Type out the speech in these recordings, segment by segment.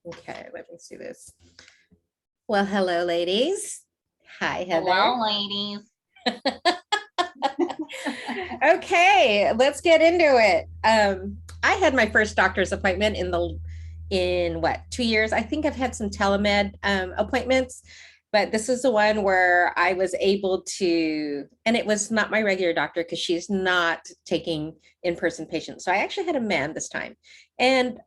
Okay, let me see this. Well, hello, ladies. Hi, Heather. Hello, ladies. Okay, let's get into it. I had my first doctor's appointment in what, 2 years? I think I've had some telemed appointments, but this is the one where I was able to, and it was not my regular doctor because she's not taking in-person patients. So I actually had a man this time. And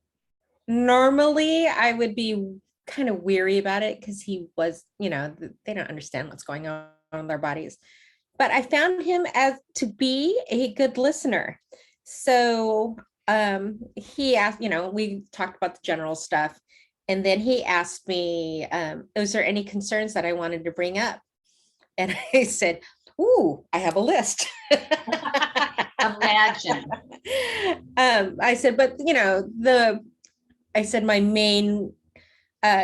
normally I would be kind of weary about it because he was, they don't understand what's going on in their bodies. But I found him to be a good listener. So he asked, we talked about the general stuff. And then he asked me, was there any concerns that I wanted to bring up? And I said, ooh, I have a list. Imagine. I said, but I said my main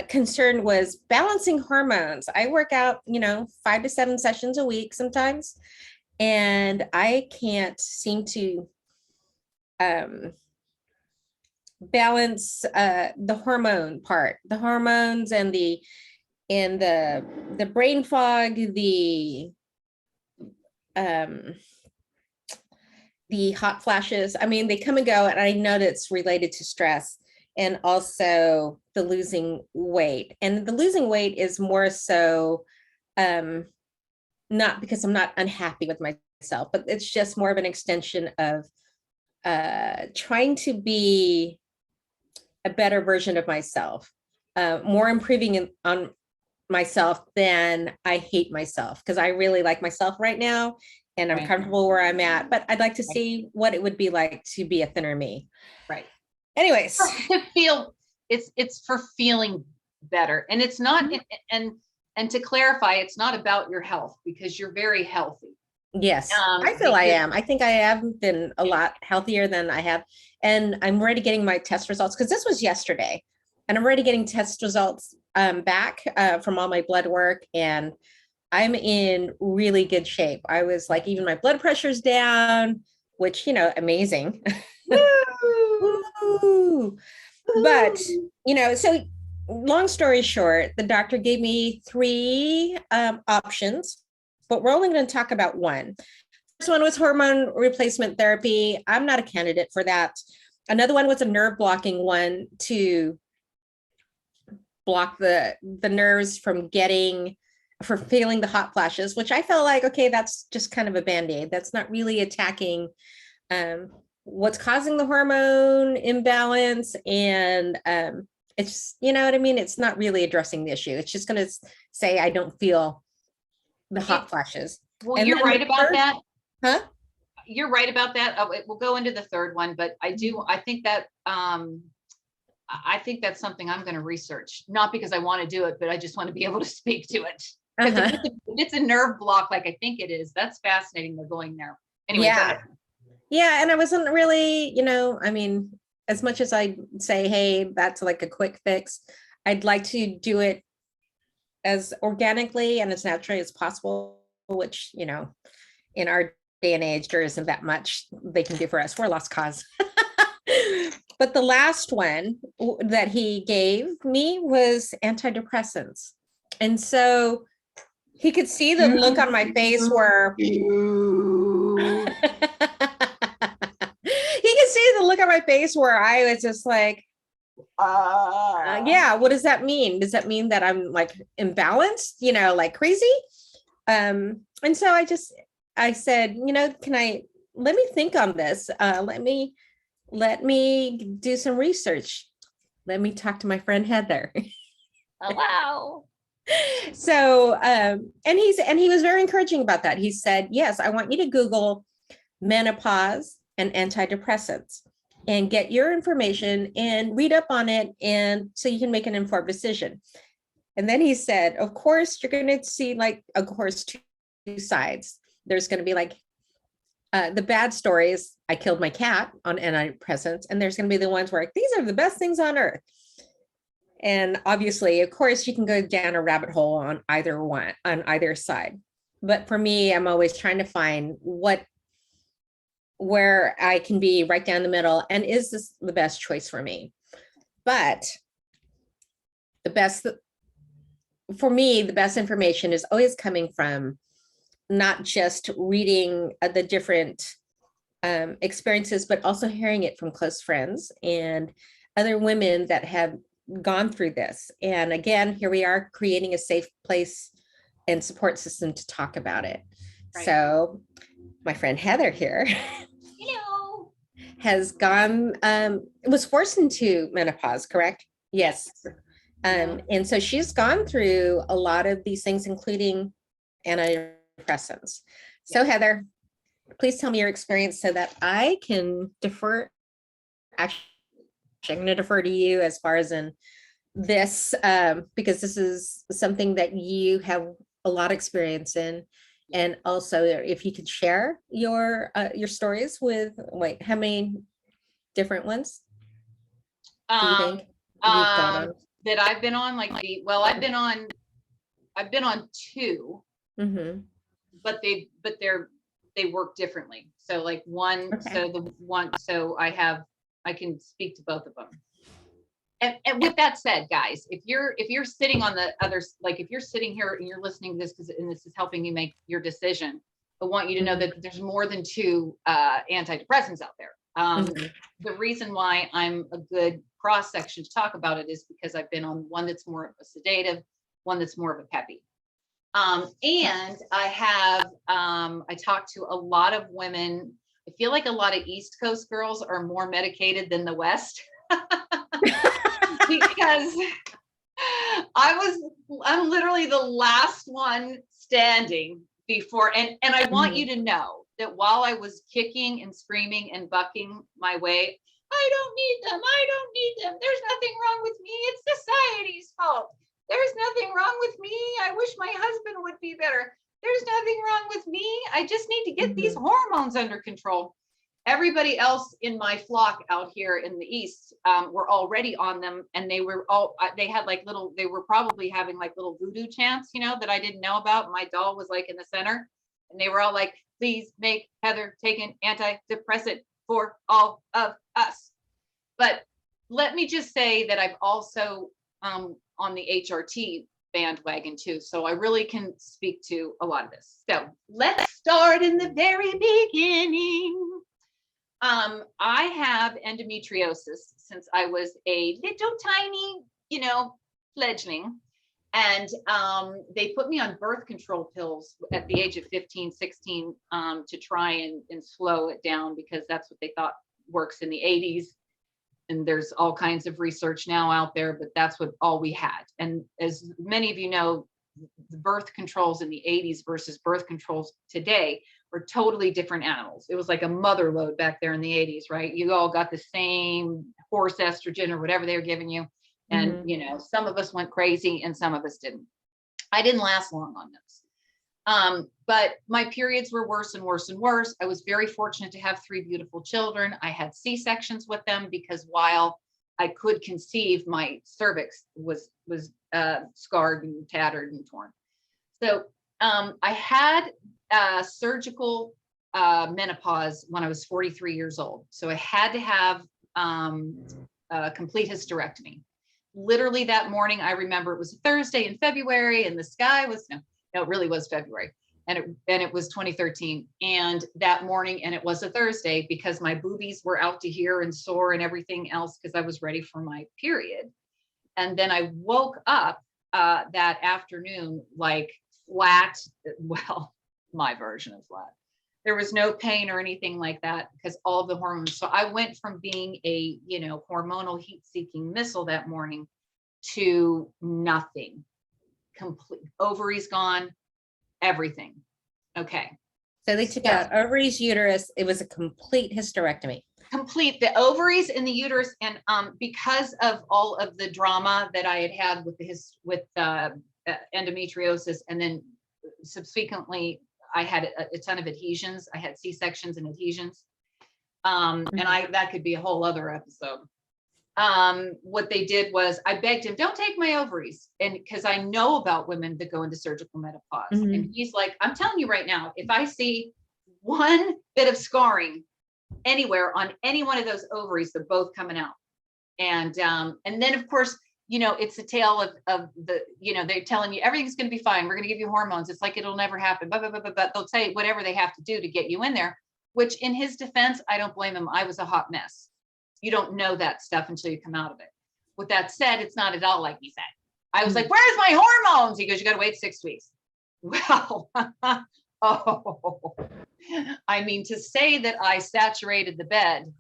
concern was balancing hormones. I work out, 5 to 7 sessions a week sometimes, and I can't seem to balance the hormone part, the hormones and the brain fog, the hot flashes. I mean, they come and go, and I know that's related to stress and also the losing weight. And the losing weight is more so not because I'm not unhappy with myself, but it's just more of an extension of trying to be a better version of myself, more improving on myself than I hate myself, because I really like myself right now and I'm comfortable where I'm at, but I'd like to see what it would be like to be a thinner me. Right. Anyways, to feel it's for feeling better, and it's not, and to clarify, it's not about your health, because you're very healthy. Yes, I feel I am. I think I have been a lot healthier than I have, and I'm already getting my test results, because this was yesterday, and I'm already getting test results back from all my blood work, and I'm in really good shape. I was like, even my blood pressure's down, which, amazing. Woo! But, so long story short, the doctor gave me 3 options, but we're only going to talk about one. First one was hormone replacement therapy. I'm not a candidate for that. Another one was a nerve blocking one to block the nerves from feeling the hot flashes, which I felt like, okay, that's just kind of a band-aid. That's not really attacking what's causing the hormone imbalance. And it's, you know what I mean? It's not really addressing the issue. It's just going to say, I don't feel the hot flashes. Well, and you're right about that. Huh? You're right about that. We'll go into the third one, but I think that, I think that's something I'm going to research, not because I want to do it, but I just want to be able to speak to it. If it's a nerve block, like I think it is, that's fascinating. They're going there. Anyway, yeah. And I wasn't really, I mean, as much as I say, hey, that's like a quick fix, I'd like to do it as organically and as naturally as possible, which, in our day and age, there isn't that much they can do for us. We're a lost cause. But the last one that he gave me was antidepressants. And so he could see the look on my face where he could see the look on my face where I was just like, yeah, what does that mean? Does that mean that I'm like imbalanced, like crazy? And so I said, let me think on this. Let me do some research. Let me talk to my friend Heather. Oh, wow. So, and he was very encouraging about that. He said, yes, I want you to Google menopause and antidepressants and get your information and read up on it, and so you can make an informed decision. And then he said, of course, you're going to see two sides. There's going to be like the bad stories. I killed my cat on antidepressants, and there's going to be the ones where these are the best things on earth. And obviously, of course, you can go down a rabbit hole on either side. But for me, I'm always trying to find what where I can be right down the middle. And is this the best choice for me? But the best, for me, the best information is always coming from not just reading the different experiences, but also hearing it from close friends and other women that have gone through this. And again, here we are creating a safe place and support system to talk about it. Right. So my friend Heather here Hello. has gone, was forced into menopause, correct? Yes. And so she's gone through a lot of these things, including antidepressants. So Heather, please tell me your experience so that I can defer. Actually, I'm going to defer to you as far as in this, because this is something that you have a lot of experience in. And also, if you could share your stories with, wait, how many different ones do you think you've gone on? That I've been on, like I've been on two, but they work differently. So like one, so I can speak to both of them. And with that said, guys, if you're sitting on the others, like if you're sitting here and you're listening to this and this is helping you make your decision, I want you to know that there's more than two antidepressants out there. The reason why I'm a good cross section to talk about it is because I've been on one that's more of a sedative, one that's more of a peppy. And I talked to a lot of women. I feel like a lot of East Coast girls are more medicated than the West. Because I'm literally the last one standing before, and I want you to know that while I was kicking and screaming and bucking my way, I don't need them. I don't need them. There's nothing wrong with me. It's society's fault. There's nothing wrong with me. I wish my husband would be better. There's nothing wrong with me. I just need to get these hormones under control. Everybody else in my flock out here in the East were already on them, and they were they had like little, they were probably having like little voodoo chants, that I didn't know about. My doll was like in the center, and they were all like, please make Heather take an antidepressant for all of us. But let me just say that I've also on the HRT bandwagon too. So I really can speak to a lot of this. So let's start in the very beginning. I have endometriosis since I was a little tiny, fledgling. And they put me on birth control pills at the age of 15, 16 to try and slow it down, because that's what they thought works in the 80s. And there's all kinds of research now out there, but that's all we had. And as many of you know, the birth controls in the 80s versus birth controls today were totally different animals. It was like a mother load back there in the 80s, right? You all got the same horse estrogen or whatever they were giving you. And, some of us went crazy and some of us didn't. I didn't last long on those. But my periods were worse and worse and worse. I was very fortunate to have 3 beautiful children. I had C-sections with them because while I could conceive, my cervix was scarred and tattered and torn. So I had surgical menopause when I was 43 years old. So I had to have a complete hysterectomy. Literally that morning, I remember it was a Thursday in February, and the sky was, no, it really was February. And it was 2013. And that morning, and it was a Thursday, because my boobies were out to here and sore and everything else, because I was ready for my period. And then I woke up that afternoon, like flat, well, my version of flat. There was no pain or anything like that, because all of the hormones. So I went from being a, hormonal heat-seeking missile that morning to nothing. Complete ovaries gone, everything. Okay. So they took out ovaries, uterus. It was a complete hysterectomy. Complete, the ovaries and the uterus. And because of all of the drama that I had with endometriosis, and then subsequently I had a ton of adhesions. I had C-sections and adhesions. And that could be a whole other episode. What they did was, I begged him, don't take my ovaries. And because I know about women that go into surgical menopause. And he's like, I'm telling you right now, if I see one bit of scarring anywhere on any one of those ovaries, they're both coming out. And then of course, it's a tale of the, they're telling you everything's going to be fine. We're going to give you hormones. It's like, it'll never happen, but they'll tell you whatever they have to do to get you in there, which in his defense, I don't blame him. I was a hot mess. You don't know that stuff until you come out of it. With that said, it's not at all like he said. I was like, where's my hormones? He goes, you got to wait 6 weeks. Well, I mean, to say that I saturated the bed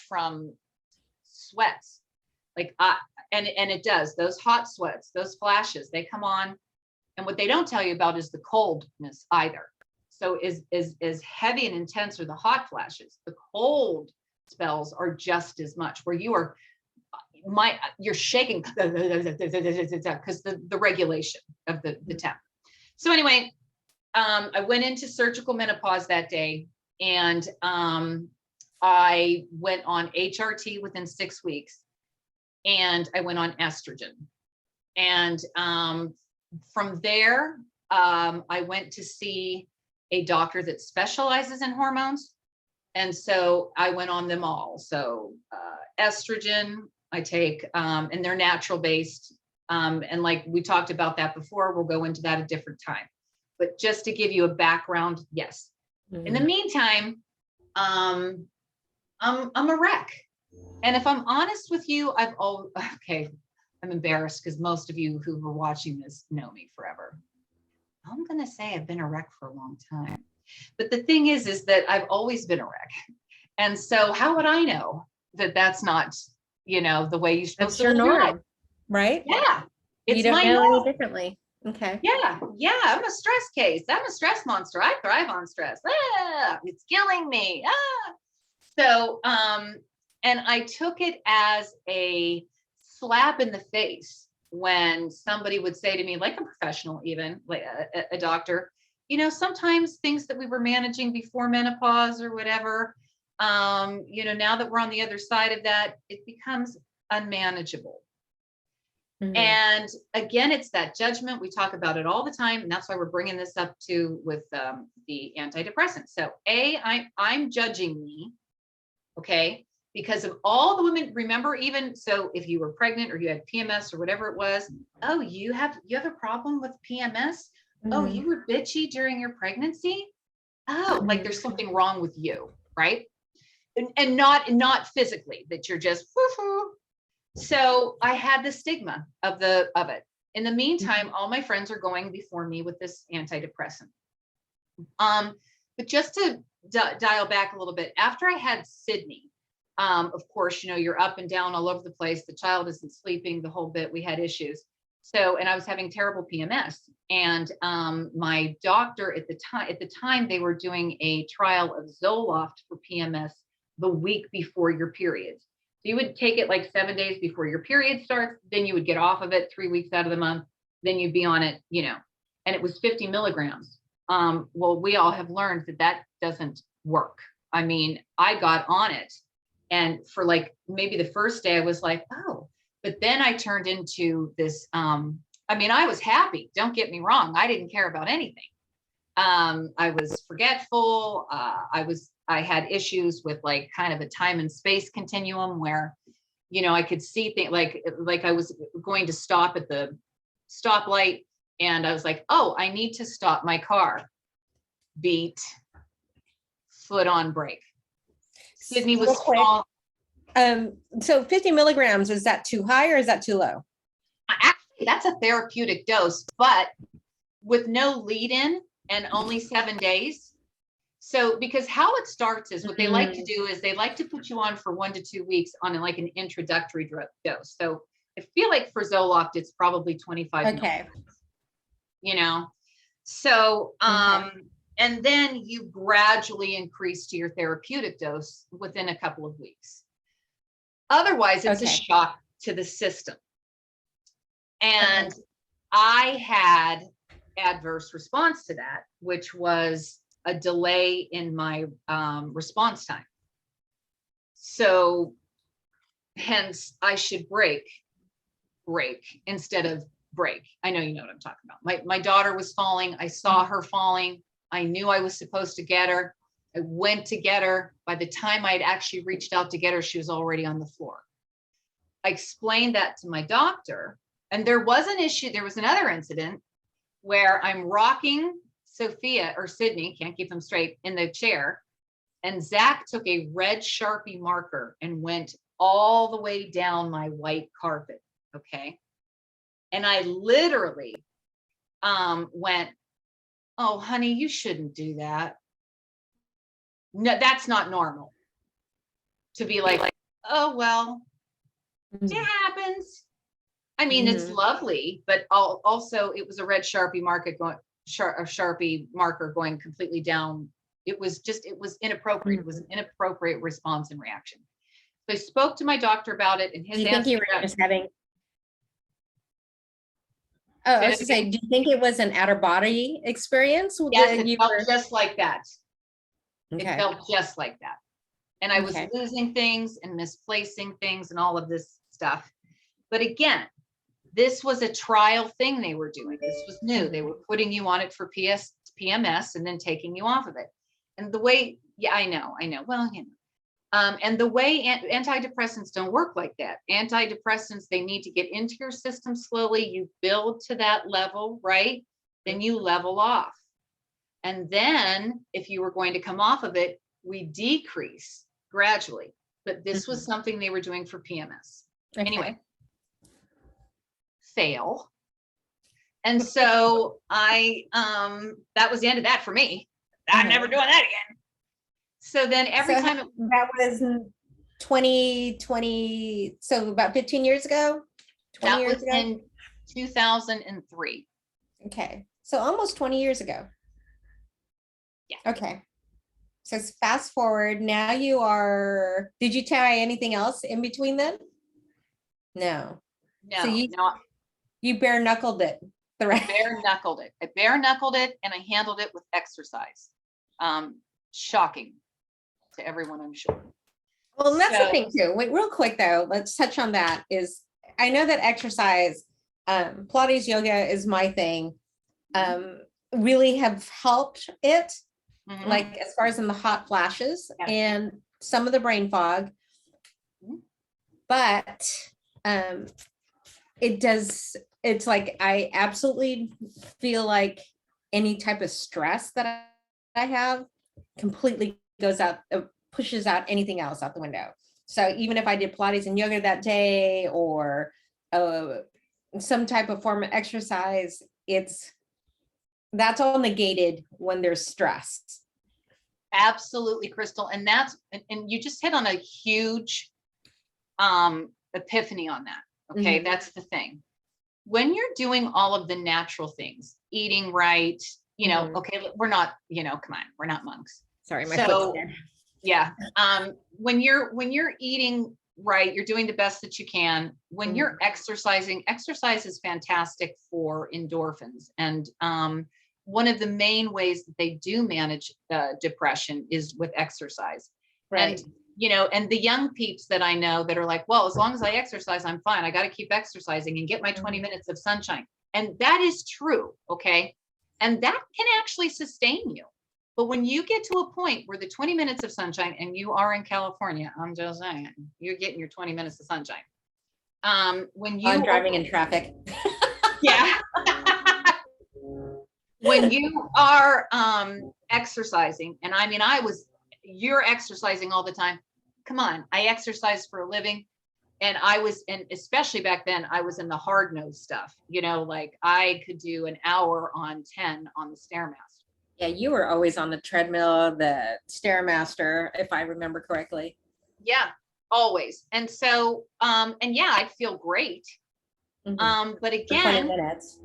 from sweats, like and it does, those hot sweats, those flashes, they come on. And what they don't tell you about is the coldness either. So as heavy and intense are the hot flashes, the cold spells are just as much, where you're shaking because the regulation of the temp. So anyway, I went into surgical menopause that day, and I went on HRT within 6 weeks, and I went on estrogen. And from there, I went to see a doctor that specializes in hormones. And so I went on them all. So estrogen, I take, and they're natural based. And like we talked about that before, we'll go into that a different time. But just to give you a background, yes. In the meantime, I'm a wreck. And if I'm honest with you, I'm embarrassed because most of you who are watching this know me forever. I'm going to say I've been a wreck for a long time. But the thing is that I've always been a wreck. And so how would I know that that's not, the way you're supposed to live your life? Right? Yeah. You don't know any differently. Okay. Yeah. I'm a stress case. I'm a stress monster. I thrive on stress. It's killing me. So, and I took it as a slap in the face when somebody would say to me, like a professional, even like a doctor, sometimes things that we were managing before menopause or whatever, now that we're on the other side of that, it becomes unmanageable. Mm-hmm. And again, it's that judgment. We talk about it all the time. And that's why we're bringing this up too with the antidepressants. So I'm judging me. Okay. Because of all the women, remember, even so, if you were pregnant or you had PMS or whatever it was, oh, you have a problem with PMS. Mm-hmm. Oh, you were bitchy during your pregnancy. Oh, like there's something wrong with you, right? And not physically, that you're just woo-hoo. So I had the stigma of it. In the meantime, all my friends are going before me with this antidepressant. But just to dial back a little bit, after I had Sydney, of course, you're up and down all over the place. The child isn't sleeping, the whole bit. We had issues. So, and I was having terrible PMS. And my doctor at the time, they were doing a trial of Zoloft for PMS the week before your period. So you would take it like 7 days before your period starts. Then you would get off of it 3 weeks out of the month. Then you'd be on it, and it was 50 milligrams. Well, we all have learned that doesn't work. I mean, I got on it. And for like maybe the first day I was like, oh, but then I turned into this. I was happy. Don't get me wrong. I didn't care about anything. I was forgetful. I had issues with like kind of a time and space continuum where, I could see things like I was going to stop at the stoplight and I was like, oh, I need to stop my car. Beat, foot on brake. Sydney was small. So 50 milligrams, is that too high or is that too low? Actually, that's a therapeutic dose, but with no lead in and only 7 days. So, because how it starts is what they like to do is they like to put you on for 1 to 2 weeks on like an introductory dose. So I feel like for Zoloft, it's probably 25 milligrams, So, and then you gradually increase to your therapeutic dose within a couple of weeks. Otherwise, it's a shock to the system. And I had adverse response to that, which was a delay in my response time. So hence I should break instead of break. I know you know what I'm talking about. My daughter was falling. I saw her falling. I knew I was supposed to get her. I went to get her. By the time I'd actually reached out to get her, she was already on the floor. I explained that to my doctor, and there was an issue. There was another incident where I'm rocking Sophia or Sydney, can't keep them straight, in the chair. And Zach took a red Sharpie marker and went all the way down my white carpet. Okay. And I literally went, oh, honey, you shouldn't do that. No, that's not normal. To be like, oh, well, it happens. I mean, it's lovely, but also it was a red Sharpie marker going completely down. It was inappropriate. It was an inappropriate response and reaction. So I spoke to my doctor about it, and his Do you think you were just having? Oh, I was to say, do you think it was an out of body experience? Yes, it felt just like that. Okay. It felt just like that. And I was losing things and misplacing things and all of this stuff. But again, this was a trial thing they were doing. This was new. They were putting you on it for PMS and then taking you off of it. And the way, yeah, I know. Well, you know. And the way antidepressants don't work like that. Antidepressants, they need to get into your system slowly. You build to that level, right? Then you level off. And then if you were going to come off of it, we decrease gradually. But this was something they were doing for PMS. Okay. Anyway, fail. And so that was the end of that for me. I'm never doing that again. So then every time that was 2020, so about 15 years ago. 20 years ago? In 2003. Okay, so almost 20 years ago. Yeah. Okay, so fast forward. Now you are. Did you try anything else in between then? No. No. So you bare knuckled it. I bare knuckled it, and I handled it with exercise. Shocking to everyone, I'm sure. Well, and that's the thing too. Wait, real quick though, let's touch on that. I know that exercise, Pilates, yoga is my thing. Really have helped it, like as far as in the hot flashes and some of the brain fog. But it's like I absolutely feel like any type of stress that I have completely goes out, pushes out anything else out the window. So even if I did Pilates and yoga that day or some type of form of exercise, that's all negated when there's stress. Absolutely, Christel. And and you just hit on a huge epiphany on that. Okay. That's the thing. When you're doing all of the natural things, eating right, okay, we're not, come on, we're not monks. Sorry, my foot's dead. Yeah. When you're eating right, you're doing the best that you can. When you're exercising, exercise is fantastic for endorphins. And one of the main ways that they do manage depression is with exercise. Right. And the young peeps that I know that are like, well, as long as I exercise, I'm fine. I got to keep exercising and get my 20 minutes of sunshine. And that is true. Okay. And that can actually sustain you. But when you get to a point where the 20 minutes of sunshine, and you are in California, I'm just saying, you're getting your 20 minutes of sunshine. When you I'm driving in traffic. Yeah. When you are exercising, and I mean, you're exercising all the time. Come on, I exercise for a living. And especially back then, I was in the hard nose stuff, like I could do an hour on 10 on the Stairmaster. Yeah, you were always on the treadmill, the Stairmaster, if I remember correctly. Yeah, always. And so, and yeah, I'd feel great. But again, for 20 minutes.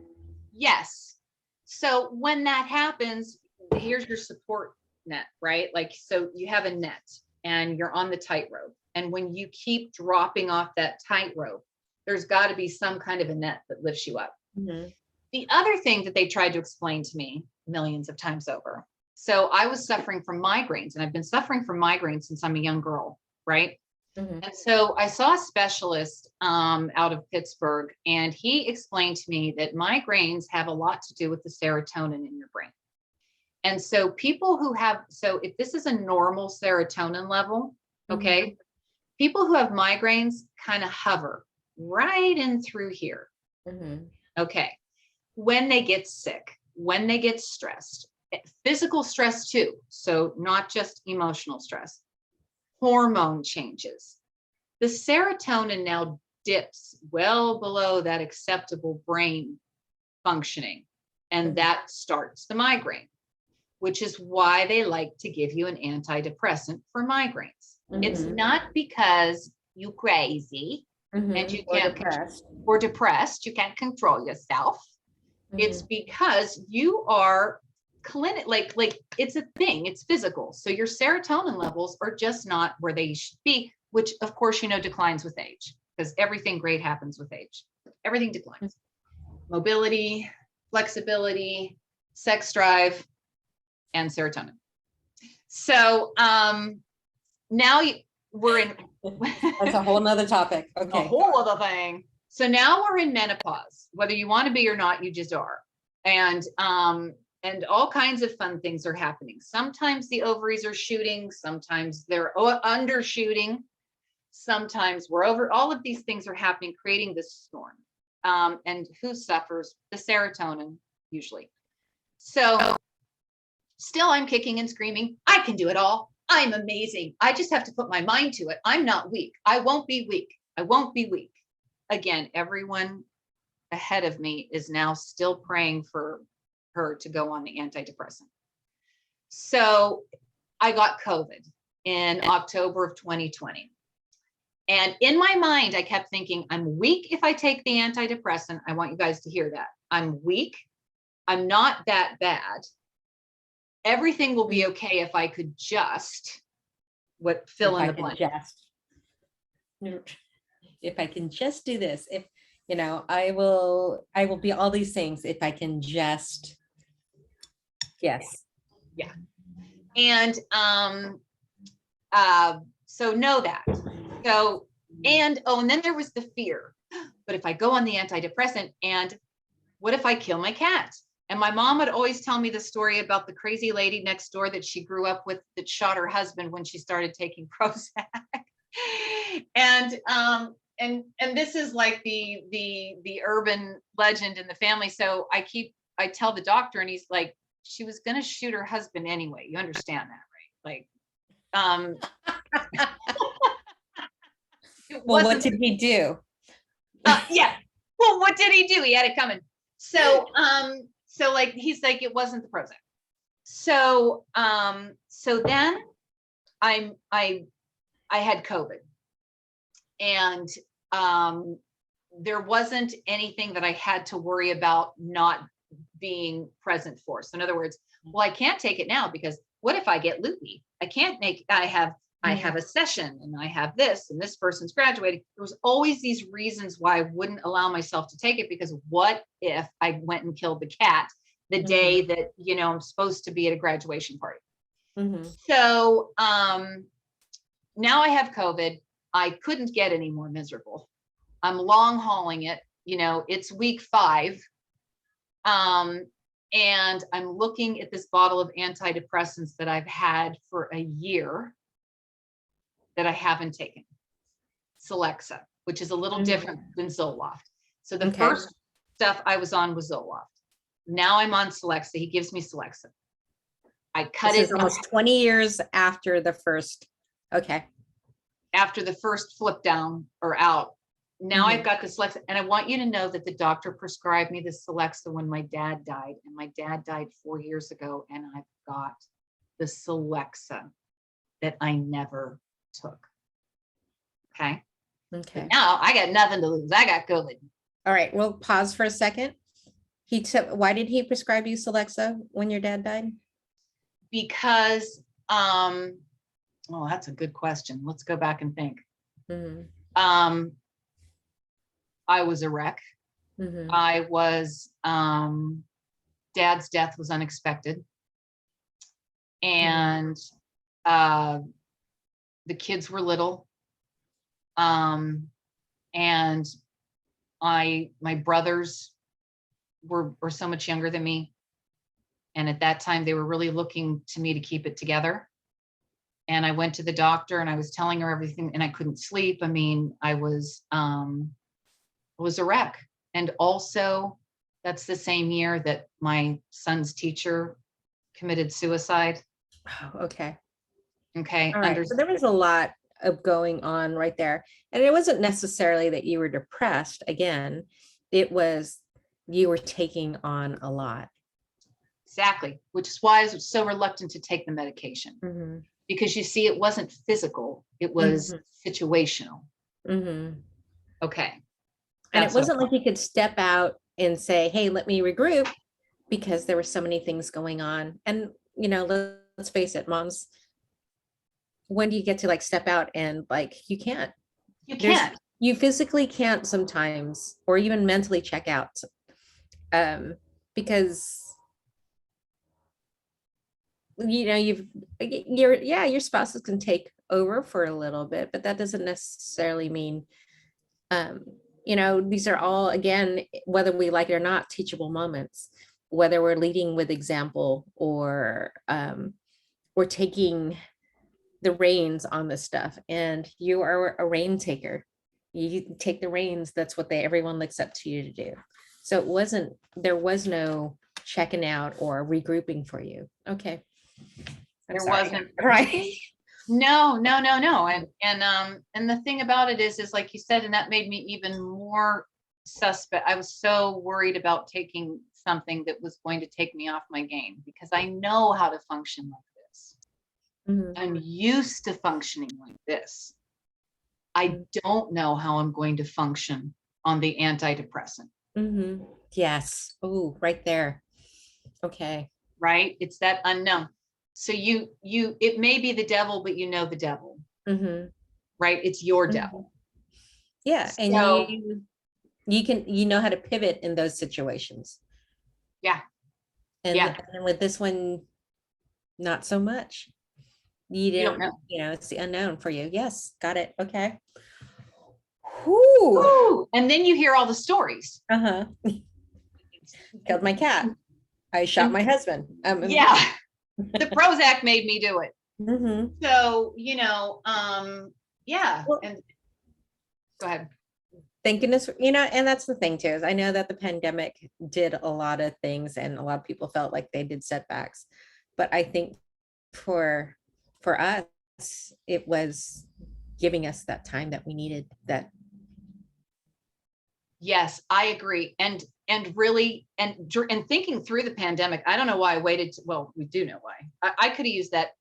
Yes. So when that happens, here's your support net, right? Like, so you have a net and you're on the tightrope. And when you keep dropping off that tightrope, there's got to be some kind of a net that lifts you up. The other thing that they tried to explain to me millions of times over. So I was suffering from migraines, and I've been suffering from migraines since I'm a young girl, right? And so I saw a specialist out of Pittsburgh, and he explained to me that migraines have a lot to do with the serotonin in your brain. And so people who have, so if this is a normal serotonin level, okay, people who have migraines kind of hover right in through here. Okay. When they get sick, when they get stressed, physical stress too. So not just emotional stress, hormone changes. The serotonin now dips well below that acceptable brain functioning. And that starts the migraine, which is why they like to give you an antidepressant for migraines. It's not because you crazy and you can't, or depressed, you can't control yourself. It's because you are like it's a thing, it's physical. So your serotonin levels are just not where they should be, which of course, you know, declines with age, because everything great happens with age. Everything declines. Mobility, flexibility, sex drive, and serotonin. So now we're in. That's a whole nother topic. Okay. A whole other thing. So now we're in menopause, whether you want to be or not, you just are. And all kinds of fun things are happening. Sometimes the ovaries are shooting, sometimes they're undershooting, sometimes we're over. All of these things are happening, creating this storm. And who suffers? The serotonin, usually. So still, I'm kicking and screaming. I can do it all. I'm amazing. I just have to put my mind to it. I'm not weak. I won't be weak. I won't be weak. Again, everyone ahead of me is now still praying for her to go on the antidepressant. So I got COVID in October of 2020. And in my mind, I kept thinking, I'm weak if I take the antidepressant. I want you guys to hear that. I'm weak. I'm not that bad. Everything will be okay if I could just fill in the blank. If I can just do this, if you know, I will be all these things if I can just, yes. Yeah. And so know that. So, and then there was the fear. But if I go on the antidepressant, and what if I kill my cat? And my mom would always tell me the story about the crazy lady next door that she grew up with that shot her husband when she started taking Prozac. And this is like the urban legend in the family. So I tell the doctor, and he's like, she was going to shoot her husband anyway. You understand that, right? Like, well, what did he do? Yeah. Well, what did he do? He had it coming. So, so like, he's like, it wasn't the Prozac. So, so then I had COVID, and, there wasn't anything that I had to worry about not being present for. So in other words, well, I can't take it now because what if I get loopy? I have a session and I have this and this person's graduating. There was always these reasons why I wouldn't allow myself to take it, because what if I went and killed the cat the day that, you know, I'm supposed to be at a graduation party. So now I have COVID. I couldn't get any more miserable. I'm long hauling it. You know, it's week 5. And I'm looking at this bottle of antidepressants that I've had for a year that I haven't taken. Celexa, which is a little different than Zoloft. So the first stuff I was on was Zoloft. Now I'm on Celexa. He gives me Celexa. I cut it almost 20 years after the first. Okay. After the first flip down or out. Now I've got the Celexa, and I want you to know that the doctor prescribed me the Celexa when my dad died, and my dad died 4 years ago, and I've got the Celexa that I never took. Okay. But now I got nothing to lose. I got COVID. All right. Well, pause for a second. Why did he prescribe you Celexa when your dad died? Because, well, that's a good question. Let's go back and think. I was a wreck. I was, dad's death was unexpected. And the kids were little. And my brothers were so much younger than me. And at that time, they were really looking to me to keep it together. And I went to the doctor and I was telling her everything, and I couldn't sleep. I mean, I was a wreck. And also, that's the same year that my son's teacher committed suicide. Oh, okay. Okay. All right. So there was a lot of going on right there. And it wasn't necessarily that you were depressed. Again, it was you were taking on a lot. Exactly. Which is why I was so reluctant to take the medication. Mm-hmm. Because you see, it wasn't physical, it was situational. Mm-hmm. Okay. And it wasn't like you could step out and say, hey, let me regroup, because there were so many things going on. And, you know, let's face it, moms, when do you get to like step out and like, you can't. You physically can't sometimes, or even mentally check out, because you know your spouses can take over for a little bit, but that doesn't necessarily mean, you know, these are all, again, whether we like it or not, teachable moments, whether we're leading with example or we're taking the reins on this stuff. And you are a rein taker. You take the reins. That's what everyone looks up to you to do. So there was no checking out or regrouping for you. Okay. There wasn't. Right. No. And the thing about it is like you said, and that made me even more suspect. I was so worried about taking something that was going to take me off my game, because I know how to function like this. Mm-hmm. I'm used to functioning like this. I don't know how I'm going to function on the antidepressant. Mm-hmm. Yes. Oh, right there. Okay. Right. It's that unknown. So it may be the devil, but you know the devil. Mm-hmm. Right. It's your devil. Yeah. So, and you know how to pivot in those situations. Yeah. And with this one, not so much. You don't know. You know, it's the unknown for you. Yes. Got it. Okay. Whew. And then you hear all the stories. Uh-huh. Killed my cat. I shot my husband. Yeah. The Prozac made me do it. Mm-hmm. So, you know, yeah. Well, and go ahead. Thank goodness, you know, and that's the thing too, is I know that the pandemic did a lot of things and a lot of people felt like they did setbacks. But I think for us, it was giving us that time that we needed. That. Yes, I agree. And really, and thinking through the pandemic, I don't know why I waited. Well, we do know why. I could have used that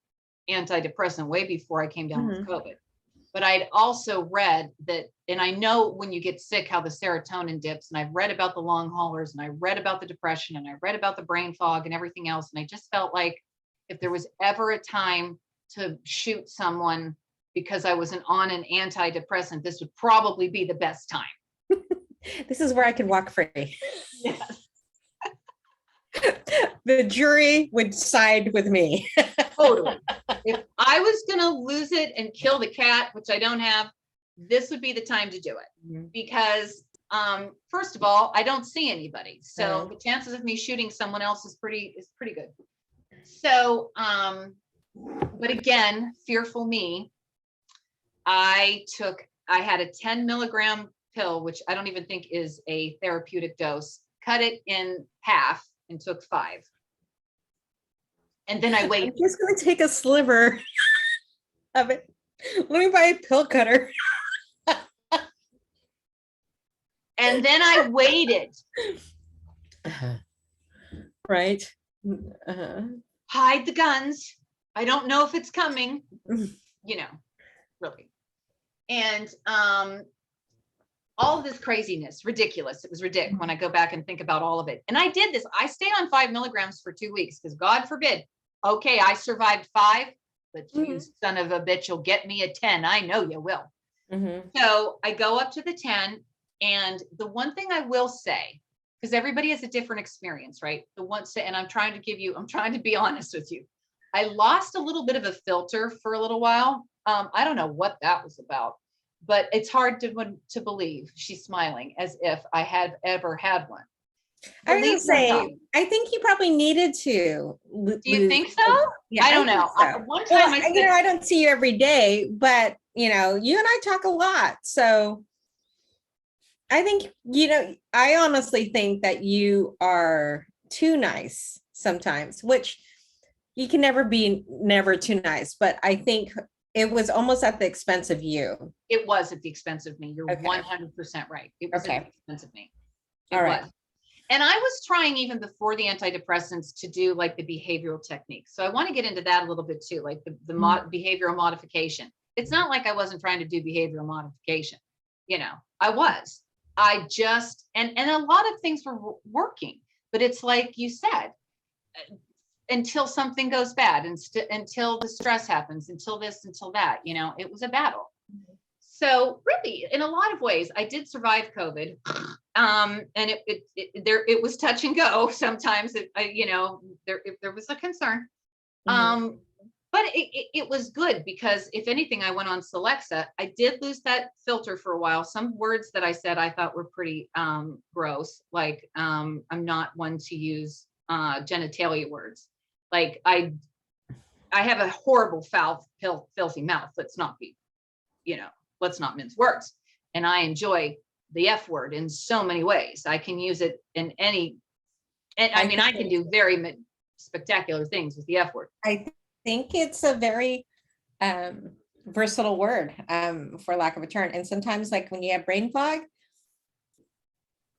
antidepressant way before I came down with COVID. But I'd also read that, and I know when you get sick, how the serotonin dips, and I've read about the long haulers, and I read about the depression, and I read about the brain fog and everything else. And I just felt like if there was ever a time to shoot someone because I wasn't on an antidepressant, this would probably be the best time. This is where I can walk free. Yes. The jury would side with me. Totally. If I was going to lose it and kill the cat, which I don't have, this would be the time to do it. Because first of all, I don't see anybody. So the chances of me shooting someone else is pretty good. So, but again, fearful me, I had a 10 milligram pill, which I don't even think is a therapeutic dose, cut it in half and took 5. And then I waited. I'm just going to take a sliver of it. Let me buy a pill cutter. And then I waited. Right. Hide the guns. I don't know if it's coming, you know, really. And all of this craziness, ridiculous. It was ridiculous when I go back and think about all of it. And I did this. I stayed on 5 milligrams for 2 weeks because God forbid. Okay, I survived 5, but you son of a bitch, you'll get me a 10. I know you will. So I go up to the 10. And the one thing I will say, because everybody has a different experience, right? And I'm trying to be honest with you. I lost a little bit of a filter for a little while. I don't know what that was about, but it's hard to believe. She's smiling as if I had ever had one. I was gonna Believe it or not. say, I think you probably needed to Do you think so? Yeah, I don't think know. so. One Well, time I you know, said, I don't see you every day, but you know, you and I talk a lot. So I think, you know, I honestly think that you are too nice sometimes, which you can never be never too nice, but I think it was almost at the expense of you. it was at the expense of me. You're Okay. 100% right. It was at Okay. the expense of me. It All right. was. And I was trying even before the antidepressants to do like the behavioral techniques. So I want to get into that a little bit too, like the behavioral modification. It's not like I wasn't trying to do behavioral modification. You know, I was. I just, and a lot of things were working, but it's like you said, until something goes bad, until the stress happens, until this, until that, you know, it was a battle. So really, in a lot of ways, I did survive COVID. And it was touch and go. Sometimes, you know, there was a concern. But it was good because if anything, I went on Celexa. I did lose that filter for a while. Some words that I said I thought were pretty gross. Like I'm not one to use genitalia words. Like I have a horrible, foul, filthy mouth. Let's not be, you know, let's not mince words. And I enjoy the F word in so many ways. I can use it in any, and I mean, I can do very spectacular things with the F word. I think it's a very versatile word, for lack of a term. And sometimes, like when you have brain fog,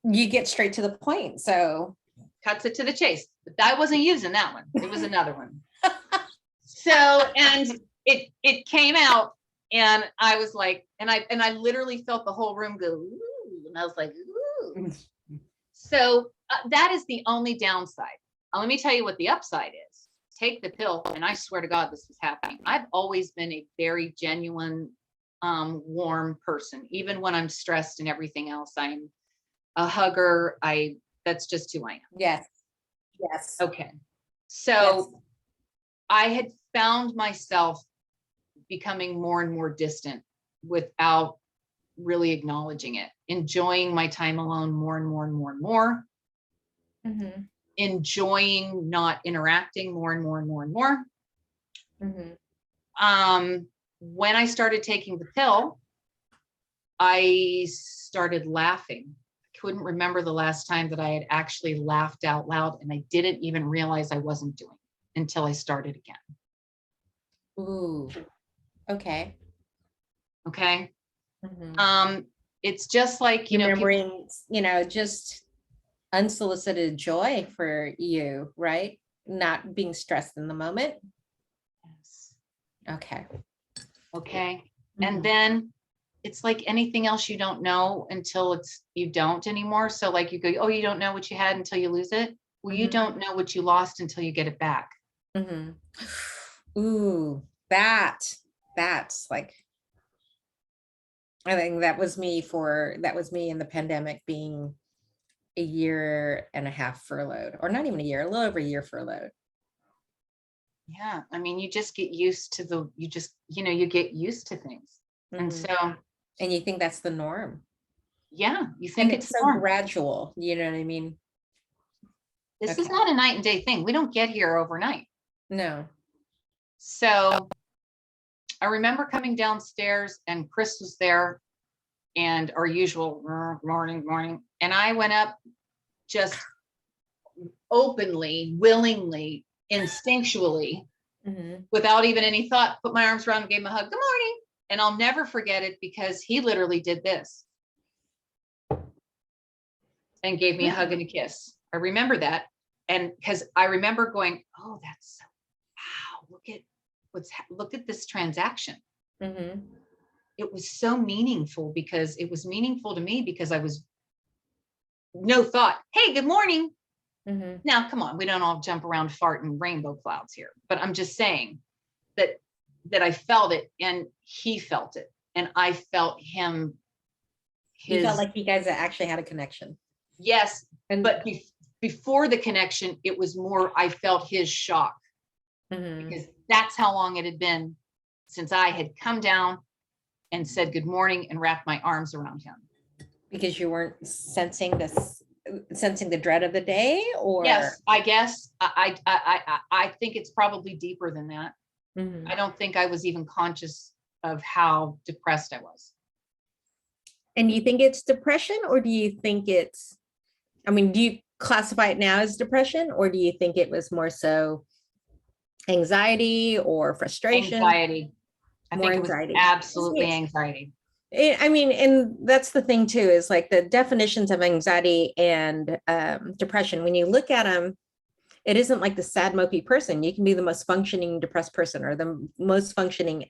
you get straight to the point. So cuts it to the chase. But I wasn't using that one. It was another one. So, and it came out, and I was like, and I literally felt the whole room go, ooh, and I was like, ooh. So that is the only downside. Let me tell you what the upside is. Take the pill, and I swear to God, this was happening. I've always been a very genuine, warm person, even when I'm stressed and everything else. I'm a hugger. That's just who I am. yes. Yes. Okay. So Yes. I had found myself becoming more and more distant without really acknowledging it, enjoying my time alone more and more and more and more, enjoying not interacting more and more and more and more. When I started taking the pill, I started laughing. Couldn't remember the last time that I had actually laughed out loud, and I didn't even realize I wasn't doing it until I started again. Ooh. Okay. Okay. It's just like, you know, remembering, you know, just unsolicited joy for you, right? Not being stressed in the moment. Yes. Okay. Okay. And then it's like anything else you don't know until you don't anymore. So like you go, oh, you don't know what you had until you lose it. Well, you don't know what you lost until you get it back. Ooh, that's like, I think that was me in the pandemic, being a year and a half furloughed, or not even a year, a little over a year furloughed. Yeah. I mean, you just get used to you get used to things. And so, and you think that's the norm. Yeah. You think it's so gradual, you know what I mean? This is not a night and day thing. We don't get here overnight. No. So I remember coming downstairs, and Chris was there, and our usual morning. And I went up just openly, willingly, instinctually, without even any thought, put my arms around him, gave him a hug. Good morning. And I'll never forget it, because he literally did this and gave me a hug and a kiss. I remember that. And because I remember going, oh, that's so, wow, look at this transaction. It was so meaningful, because it was meaningful to me, because I was no thought, hey, good morning. Now, come on, we don't all jump around farting rainbow clouds here, but I'm just saying that I felt it, and he felt it, and I felt him. You felt like you guys actually had a connection. Yes, but before the connection, it was more, I felt his shock, because that's how long it had been since I had come down and said good morning and wrapped my arms around him. Because you weren't sensing sensing the dread of the day, or? Yes, I guess I think it's probably deeper than that. Mhm. I don't think I was even conscious of how depressed I was. And do you think it's depression, or do you think it's, I mean, do you classify it now as depression, or do you think it was more so anxiety or frustration? Anxiety. I More think it was anxiety. absolutely Yes. anxiety. I mean, and that's the thing too, is like the definitions of anxiety and depression. When you look at them, it isn't like the sad, mopey person. You can be the most functioning depressed person, or the most functioning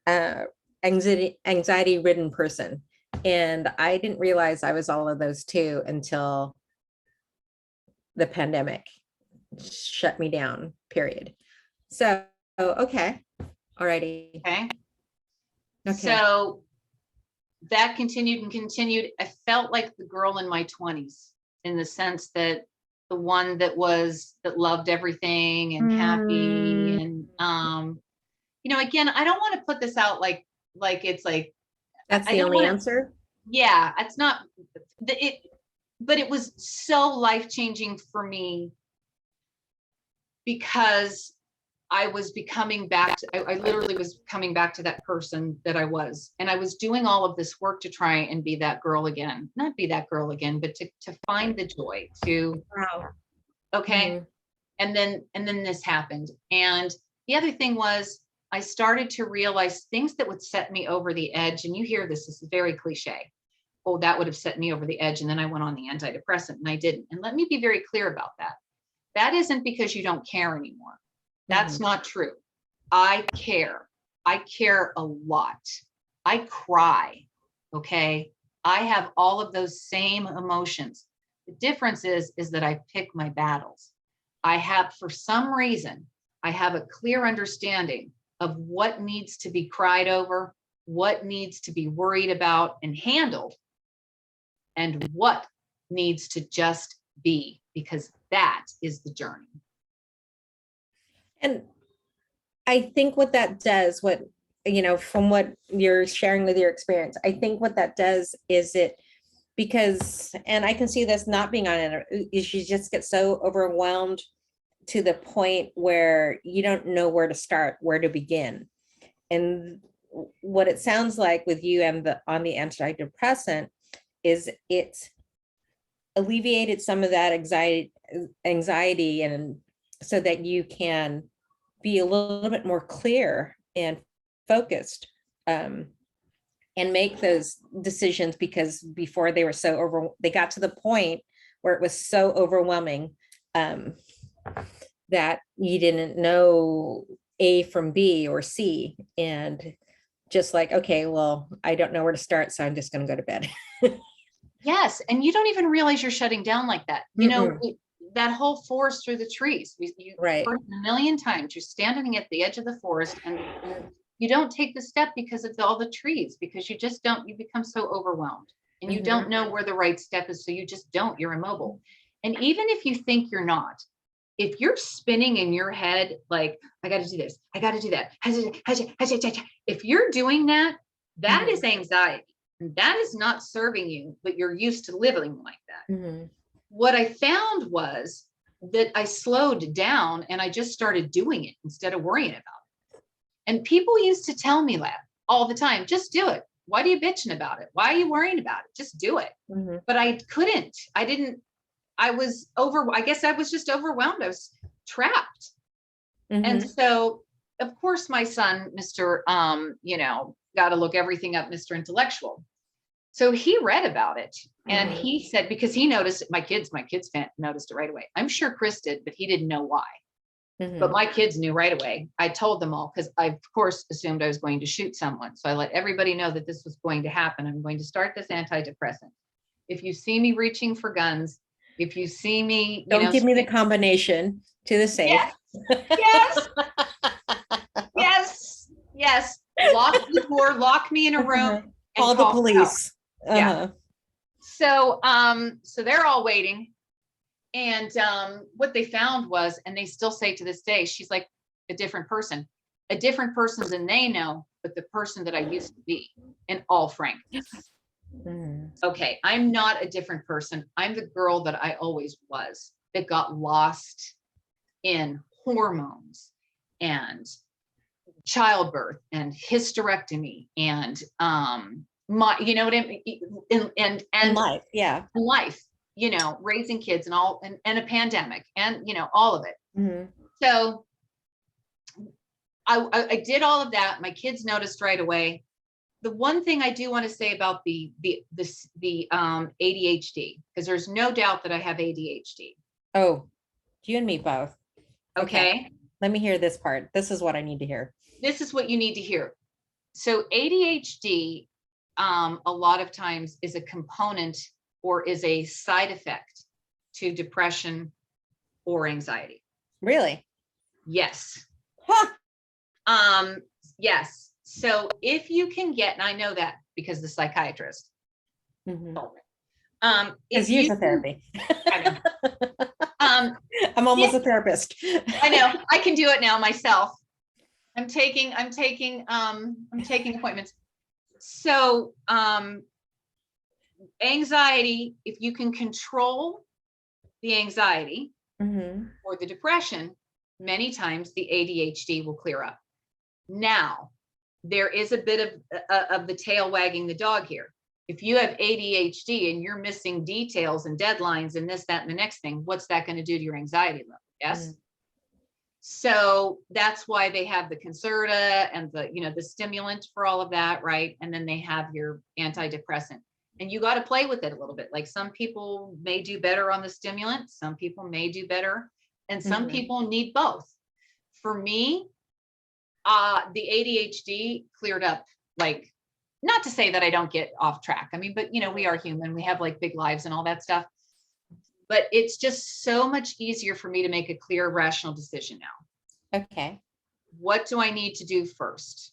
uh, anxiety ridden person. And I didn't realize I was all of those too until the pandemic shut me down, period. So, okay. Alrighty. Okay. Okay. So that continued and continued. I felt like the girl in my 20s, in the sense that the one that loved everything and happy. And again, I don't want to put this out like it's like, That's I the don't only want to, answer. yeah, it's not it, but it was so life-changing for me, because I was becoming back to, I literally was coming back to that person that I was. And I was doing all of this work to try and be that girl again, not be that girl again, but to find the joy to, Wow. okay. Mhm. And then this happened. And the other thing was, I started to realize things that would set me over the edge. And you hear this is very cliche. Oh, that would have set me over the edge. And then I went on the antidepressant and I didn't. And let me be very clear about that. That isn't because you don't care anymore. That's not true. I care. I care a lot. I cry. Okay. I have all of those same emotions. The difference is that I pick my battles. I have, for some reason, I have a clear understanding of what needs to be cried over, what needs to be worried about and handled, and what needs to just be, because that is the journey. And I think what that does, from what you're sharing with your experience, I think what that does is because, and I can see this not being on it, is you just get so overwhelmed to the point where you don't know where to start, where to begin. And what it sounds like with you and on the antidepressant is it's alleviated some of that anxiety, and so that you can be a little bit more clear and focused, and make those decisions, because before they were they got to the point where it was so overwhelming, that you didn't know A from B or C, and just like, okay, well, I don't know where to start, so I'm just going to go to bed. Yes. And you don't even realize you're shutting down like that. That whole forest through the trees, you Right. heard it a million times. You're standing at the edge of the forest, and you don't take the step because it's all the trees, because you just don't, you become so overwhelmed, and you don't know where the right step is. So you just don't, you're immobile. And even if you think you're not, if you're spinning in your head, like, I got to do this, I got to do that. If you're doing that, that is anxiety. And that is not serving you, but you're used to living like that. What I found was that I slowed down and I just started doing it instead of worrying about it. And people used to tell me that all the time, just do it. Why are you bitching about it? Why are you worrying about it? Just do it. But I couldn't. I guess I was just overwhelmed. I was trapped. And so, of course, my son, Mr. Got to look everything up, Mr. Intellectual. So he read about it, and he said, because he noticed, my kids noticed it right away. I'm sure Chris did, but he didn't know why. But my kids knew right away. I told them all, because I, of course, assumed I was going to shoot someone. So I let everybody know that this was going to happen. I'm going to start this antidepressant. If you see me reaching for guns, if you see me, don't give me the combination to the safe. Yes. Yes. Lock the door, lock me in a room. Call the police. Yeah. So they're all waiting. And what they found was, and they still say to this day, she's like a different person than they know, but the person that I used to be, in all frankness. Okay, I'm not a different person. I'm the girl that I always was, that got lost in hormones and childbirth and hysterectomy and my, you know what I mean, and life, yeah. life, you know, raising kids and all, and a pandemic and, you know, all of it. Mm-hmm. So I did all of that. My kids noticed right away. The one thing I do want to say about the ADHD, because there's no doubt that I have ADHD. Oh, you and me both. Okay. Let me hear this part. This is what I need to hear. This is what you need to hear. So ADHD, a lot of times is a component or is a side effect to depression or anxiety. Really? Yes. Huh. Yes. So if you can get, and I know that because the psychiatrist. Mm-hmm. If It's user therapy. I'm almost a therapist. I know. I can do it now myself. I'm taking appointments. So anxiety, if you can control the anxiety mm-hmm. or the depression, many times the ADHD will clear up. Now, there is a bit of the tail wagging the dog here. If you have ADHD and you're missing details and deadlines and this, that, and the next thing, what's that going to do to your anxiety level? Yes. Mm. So that's why they have the Concerta and the, you know, the stimulant for all of that, right? And then they have your antidepressant. And you got to play with it a little bit. Like some people may do better on the stimulant, some people may do better, and some mm-hmm. people need both. For me, the ADHD cleared up, like, not to say that I don't get off track. I mean, but you know, we are human, we have like big lives and all that stuff, but it's just so much easier for me to make a clear, rational decision now. Okay. What do I need to do first?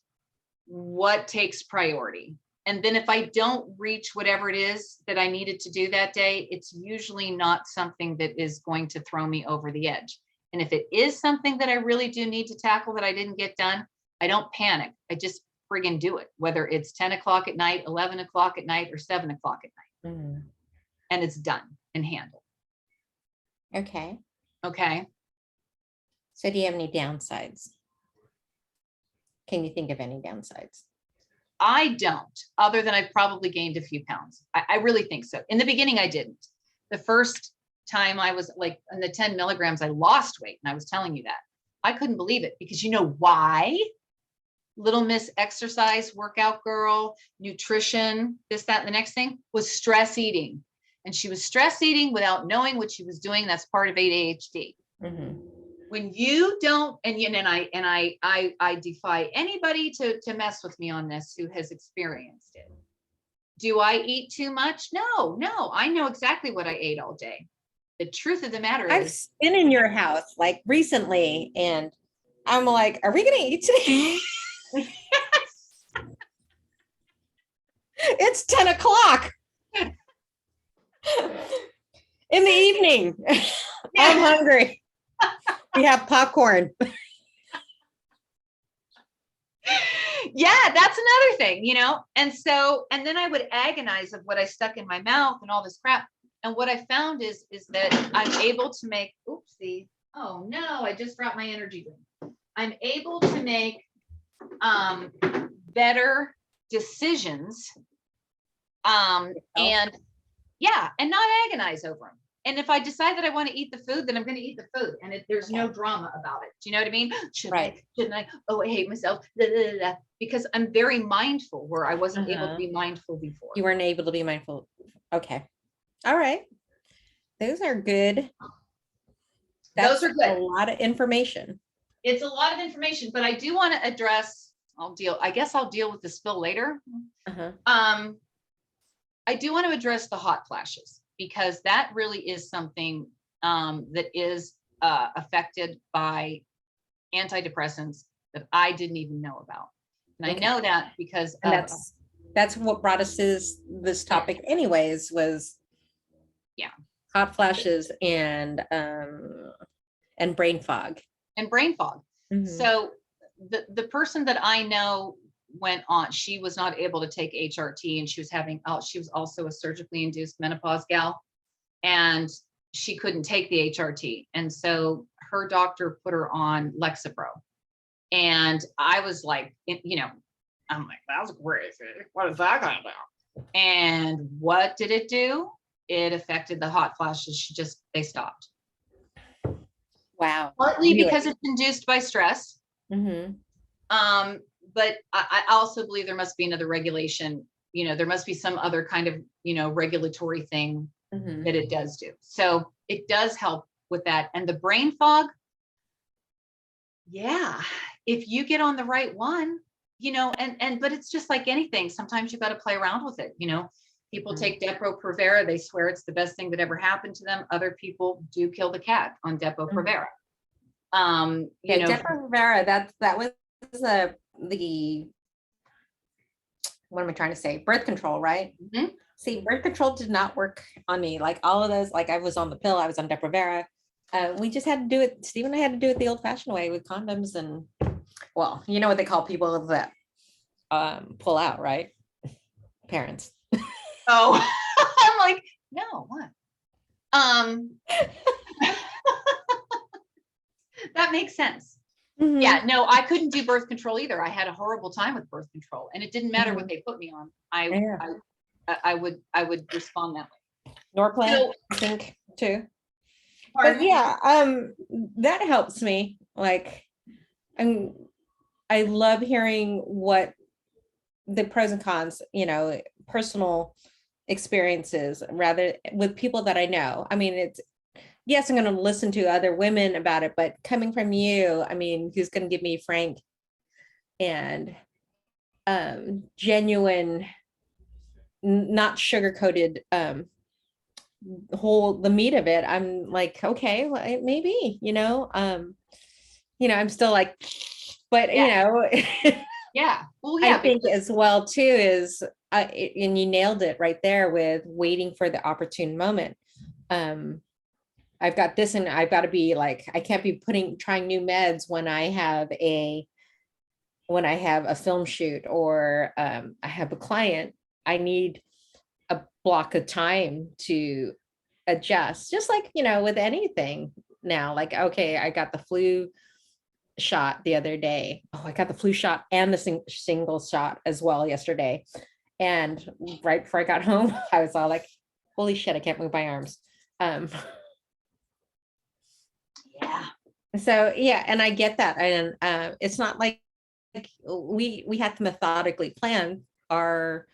What takes priority? And then if I don't reach whatever it is that I needed to do that day, it's usually not something that is going to throw me over the edge. And if it is something that I really do need to tackle that I didn't get done, I don't panic. I just friggin' do it, whether it's 10 o'clock at night, 11 o'clock at night, or 7 o'clock at night. Mm-hmm. And it's done and handled. Okay. Okay. So do you have any downsides? Can you think of any downsides? I don't, other than I've probably gained a few pounds. I really think so. In the beginning, I didn't. The first time I was like in the 10 milligrams, I lost weight. And I was telling you that. I couldn't believe it because you know why? Little Miss Exercise, workout girl, nutrition, this, that, and the next thing was stress eating. And she was stress eating without knowing what she was doing. That's part of ADHD. Mm-hmm. When you don't, and I defy anybody to mess with me on this who has experienced it. Do I eat too much? No, I know exactly what I ate all day. The truth of the matter is, I've been in your house like recently, and I'm like, are we going to eat today? It's 10 o'clock in the evening. I'm hungry. We have popcorn. Yeah, that's another thing, you know? And so, and then I would agonize of what I stuck in my mouth and all this crap. And what I found is that I'm able to make, oopsie. Oh no, I just dropped my energy drink. I'm able to make better decisions and yeah, and not agonize over them. And if I decide that I want to eat the food, then I'm going to eat the food, and there's no drama about it. Do you know what I mean? Shouldn't I? Oh, I hate myself. Blah, blah, blah. Because I'm very mindful where I wasn't able to be mindful before. You weren't able to be mindful. Okay. All right. Those are good. Those are good. A lot of information. It's a lot of information, but I do want to address, I guess I'll deal with the spill later. Uh-huh. I do want to address the hot flashes, because that really is something that is affected by antidepressants that I didn't even know about. And okay. I know that because that's what brought us to this topic anyways, was hot flashes and brain fog. And brain fog. Mm-hmm. So the person that I know went on, she was not able to take HRT, and she was also a surgically induced menopause gal, and she couldn't take the HRT. And so her doctor put her on Lexapro. And I was like, I'm like, that's crazy. What is that going to do? And what did it do? It affected the hot flashes. They stopped. Wow. Partly because it's induced by stress. Mm-hmm. But I also believe there must be another regulation. There must be some other kind of, regulatory thing that it does do. So it does help with that. And the brain fog, yeah, if you get on the right one, but it's just like anything. Sometimes you've got to play around with it. People take Depo-Provera. They swear it's the best thing that ever happened to them. Other people do kill the cat on Depo-Provera. Depo-Provera, that was the what am I trying to say? Birth control, right? Mm-hmm. See, birth control did not work on me. Like all of those, like I was on the pill, I was on Depo-Provera. We just had to do it. Steve and I had to do it the old-fashioned way with condoms, and well, you know what they call people that pull out, right? Parents. Oh, I'm like, no, what? That makes sense. Mm-hmm. Yeah, no, I couldn't do birth control either. I had a horrible time with birth control, and it didn't matter what they put me on. I would respond that way. Norplant, so, I think too. But yeah, that helps me. Like, I love hearing what the pros and cons, personal experiences, rather with people that I know. I mean, yes, I'm going to listen to other women about it, but coming from you, I mean, who's going to give me frank and genuine, not sugar-coated, the meat of it. I'm like, okay, well, maybe, I'm still like, but yeah. Well, yeah, I think as well too is, and you nailed it right there with waiting for the opportune moment. I've got this, and I've got to be like, I can't be trying new meds when I have a film shoot, or I have a client. I need a block of time to adjust, just like, with anything now. Like, okay, I got the flu shot the other day. Oh, I got the flu shot and the single shot as well yesterday. And right before I got home, I was all like, holy shit, I can't move my arms. Yeah. So yeah, and I get that. And it's not like we have to methodically plan our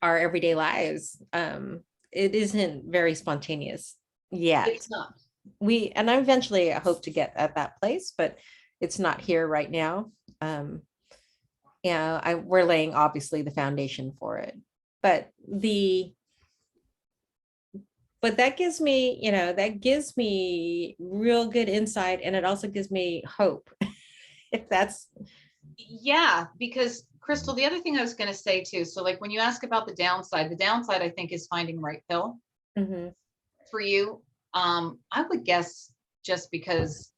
everyday lives. It isn't very spontaneous yet. It's not. And I eventually hope to get at that place, but it's not here right now. We're laying obviously the foundation for it, but that gives me real good insight, and it also gives me hope. If that's. Yeah, because Christel, the other thing I was going to say too, so like when you ask about the downside I think is finding the right pill for you. I would guess, just because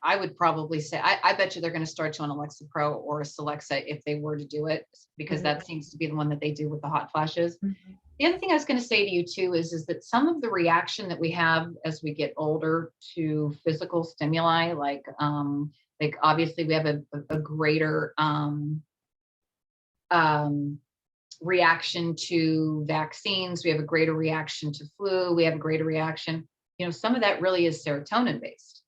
I would probably say, I bet you they're going to start you on a Lexapro or a Celexa if they were to do it, because that seems to be the one that they do with the hot flashes. The other thing I was going to say to you too is that some of the reaction that we have as we get older to physical stimuli, like obviously we have a greater reaction to vaccines. We have a greater reaction to flu. We have a greater reaction. Some of that really is serotonin based.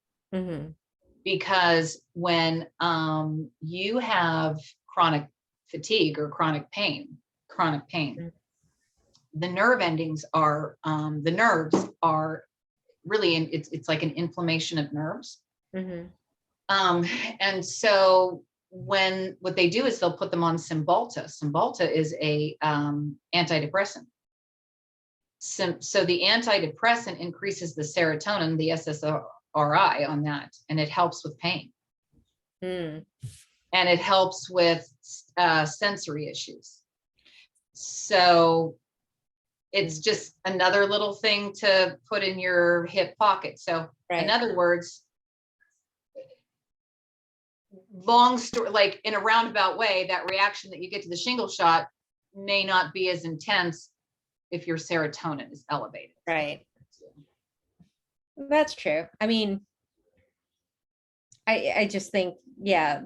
Because when you have chronic fatigue or chronic pain, the nerve endings are, the nerves are really, it's like an inflammation of nerves. And so what they do is they'll put them on Cymbalta. Cymbalta is a antidepressant. So the antidepressant increases the serotonin, the SSRI on that, and it helps with pain. And it helps with sensory issues. So it's just another little thing to put in your hip pocket. So in other words, long story, like in a roundabout way, that reaction that you get to the shingle shot may not be as intense if your serotonin is elevated. Right. That's true. I mean, I just think, yeah,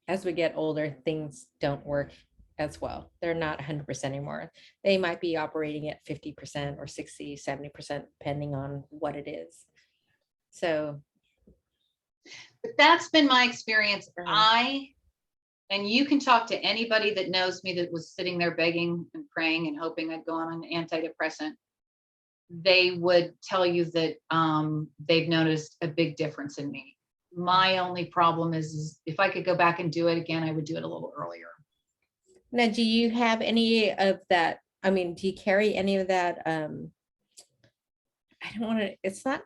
as we get older, things don't work as well. They're not 100% anymore. They might be operating at 50% or 60, 70%, depending on what it is. So, but that's been my experience. uh, And you can talk to anybody that knows me that was sitting there begging and praying and hoping I'd go on an antidepressant. They would tell you that they've noticed a big difference in me. My only problem is if I could go back and do it again, I would do it a little earlier. now, do you have any of that? I mean, do you carry any of that? I don't want to, it's not,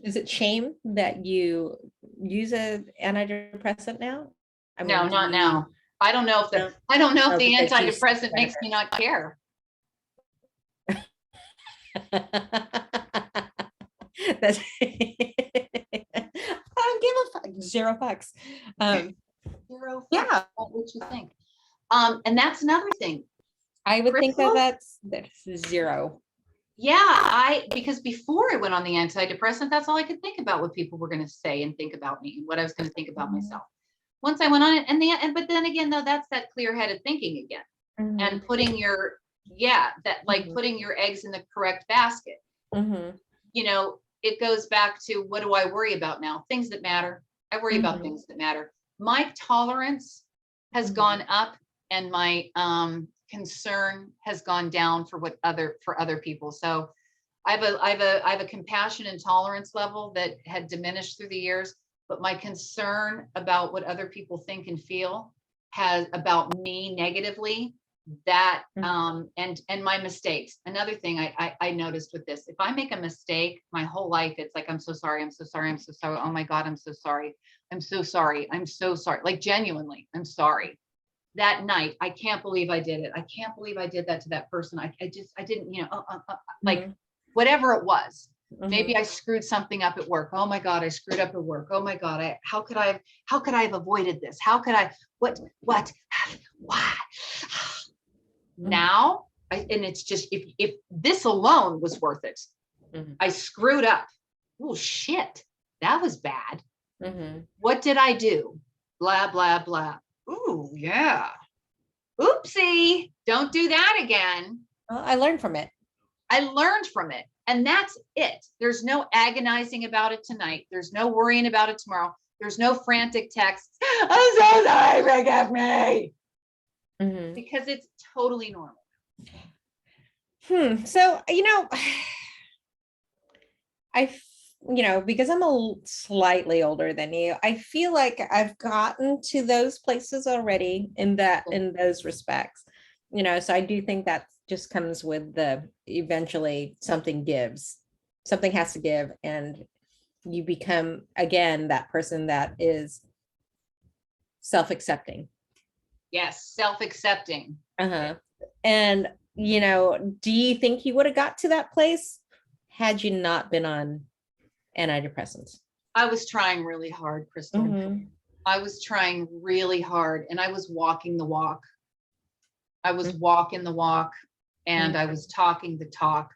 is it shame that you use an antidepressant now? I mean, No, not now. I don't know if No? I don't know if Oh, the because you see antidepressant the makes me not care. That's I don't give a fuck. Zero fucks. Zero. Yeah, What you think? And that's another thing. I would think that Christel? that's zero. Yeah, because before I went on the antidepressant, that's all I could think about what people were going to say and think about me and what I was going to think about myself. Once I went on it, but then again, though, that's that clear-headed thinking again, and putting your putting your eggs in the correct basket. You know, it goes back to, what do I worry about now? Things that matter. I worry about things that matter. My tolerance has gone up, and my concern has gone down for other people. So I have a compassion and tolerance level that had diminished through the years, but my concern about what other people think and feel has about me negatively, that and my mistakes. Another thing I noticed with this, if I make a mistake, my whole life it's like, I'm so sorry, I'm so sorry, I'm so sorry, oh my God, I'm so sorry, I'm so sorry, I'm so sorry, like genuinely, I'm sorry. That night, I can't believe I did it. I can't believe I did that to that person. I didn't, like whatever it was. Maybe I screwed something up at work. Oh my God, I screwed up at work. Oh my God, how could I have avoided this? How could I, what? Now, and it's just, if this alone was worth it, I screwed up. Oh shit, that was bad. What did I do? Blah, blah, blah. Ooh, yeah. Oopsie. Don't do that again. Well, I learned from it. I learned from it. And that's it. There's no agonizing about it tonight. There's no worrying about it tomorrow. There's no frantic texts. I'm so sorry, forgive me. Because it's totally normal. So, because I'm slightly older than you, I feel like I've gotten to those places already in those respects, so I do think that just comes with eventually something has to give, and you become again that person that is self-accepting. Yes, self-accepting. And do you think you would have got to that place had you not been on antidepressants? I was trying really hard, Christel. I was trying really hard, and I was walking the walk. I was walking the walk, and I was talking the talk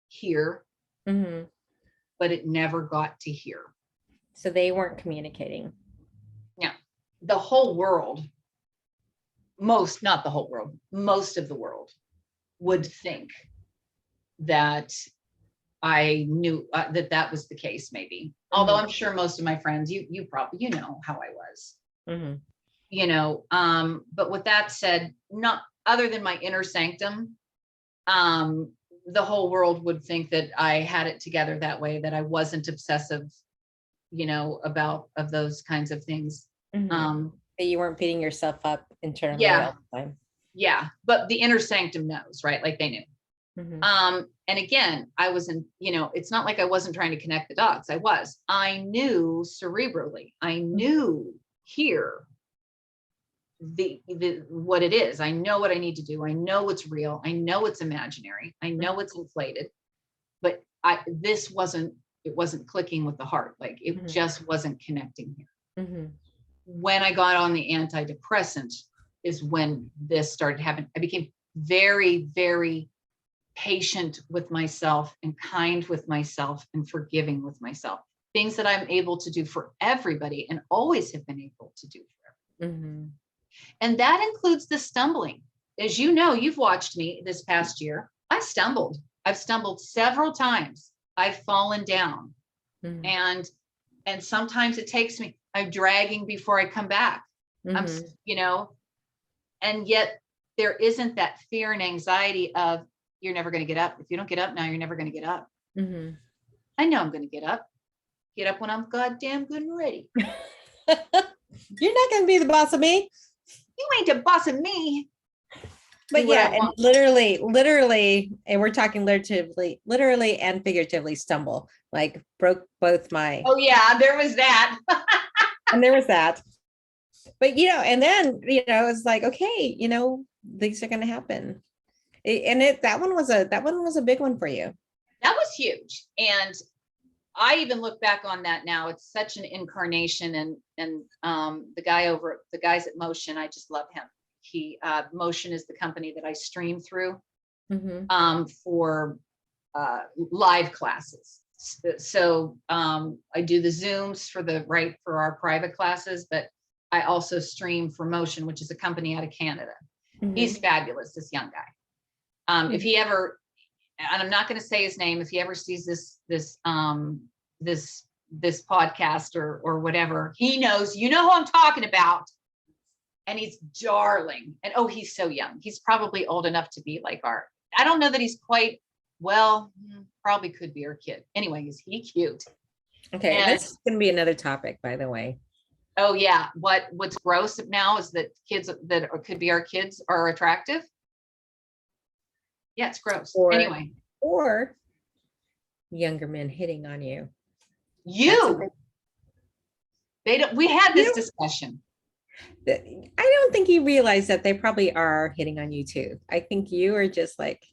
here, but it never got to here. So they weren't communicating. Yeah, the whole world, not the whole world, most of the world would think that I knew that was the case, maybe. Although I'm sure most of my friends, you probably, how I was, but with that said, not other than my inner sanctum, the whole world would think that I had it together that way, that I wasn't obsessive, about those kinds of things. That you weren't beating yourself up internally all the time. Yeah. But the inner sanctum knows, right? Like they knew. And again, I wasn't, it's not like I wasn't trying to connect the dots. I knew cerebrally, I knew here what it is. I know what I need to do. I know what's real. I know it's imaginary. I know it's inflated, but it wasn't clicking with the heart. Like it just wasn't connecting here. when I got on the antidepressant is when this started happening. I became very, very patient with myself and kind with myself and forgiving with myself. Things that I'm able to do for everybody and always have been able to do for everybody. Mm-hmm. And that includes the stumbling. As you know, you've watched me this past year. I stumbled. I've stumbled several times. I've fallen down. Mm-hmm. And sometimes it takes me, I'm dragging before I come back. I'm, Mm-hmm. you know, and yet there isn't that fear and anxiety of you're never going to get up. If you don't get up now, you're never going to get up. Mm-hmm. I know I'm going to get up when I'm goddamn good and ready. You're not going to be the boss of me. You ain't the boss of me. But yeah, and literally, and we're talking literally and figuratively stumble, like broke both my. Oh yeah, there was that. And there was that. But, and then, it's like, okay, things are going to happen. That one was a big one for you. That was huge. And I even look back on that now. It's such an incarnation, and the guys at Motion, I just love him. Motion is the company that I stream through for live classes. So I do the Zooms for our private classes, but I also stream for Motion, which is a company out of Canada. Mm-hmm. He's fabulous, this young guy. Mm-hmm. If he ever, and I'm not going to say his name, if he ever sees this podcast or whatever, he knows, who I'm talking about. And he's darling. And he's so young. He's probably old enough to be like I don't know that he's quite, probably could be our kid. Anyway, is he cute? Okay, and that's going to be another topic, by the way. Oh yeah. What's gross now is that kids that could be our kids are attractive. Yeah, it's gross. Anyway. Or younger men hitting on you. We had this discussion. I don't think you realize that they probably are hitting on you too. I think you are just like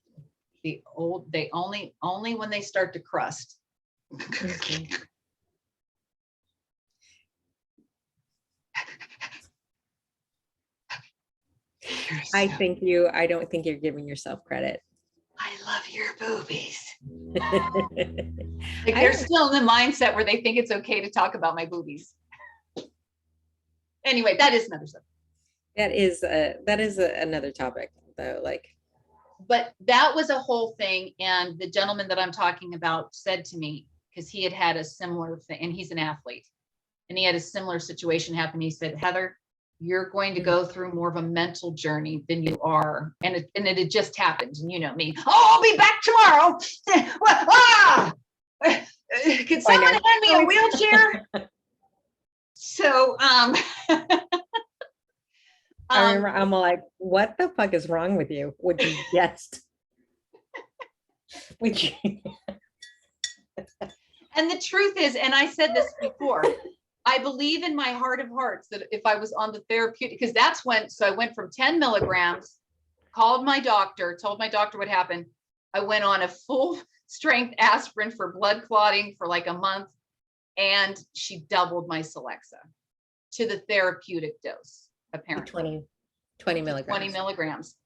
they only when they start to crust. Mm-hmm. I don't think you're giving yourself credit. I love your boobies. Like they're still in the mindset where they think it's okay to talk about my boobies. Anyway, that is another subject. That is another topic though. But that was a whole thing. And the gentleman that I'm talking about said to me, because he had a similar thing, and he's an athlete, and he had a similar situation happen. He said, Heather, you're going to go through more of a mental journey than you are. And it had just happened. And you know me. I'll be back tomorrow. Can someone hand me a wheelchair? So I remember I'm like, what the fuck is wrong with you? Would you just And the truth is, and I said this before, I believe in my heart of hearts that if I was on the therapeutic, because that's when, so I went from 10 milligrams, called my doctor, told my doctor what happened. I went on a full strength aspirin for blood clotting for like a month, and she doubled my Celexa to the therapeutic dose, apparently. 20 milligrams. 20 milligrams.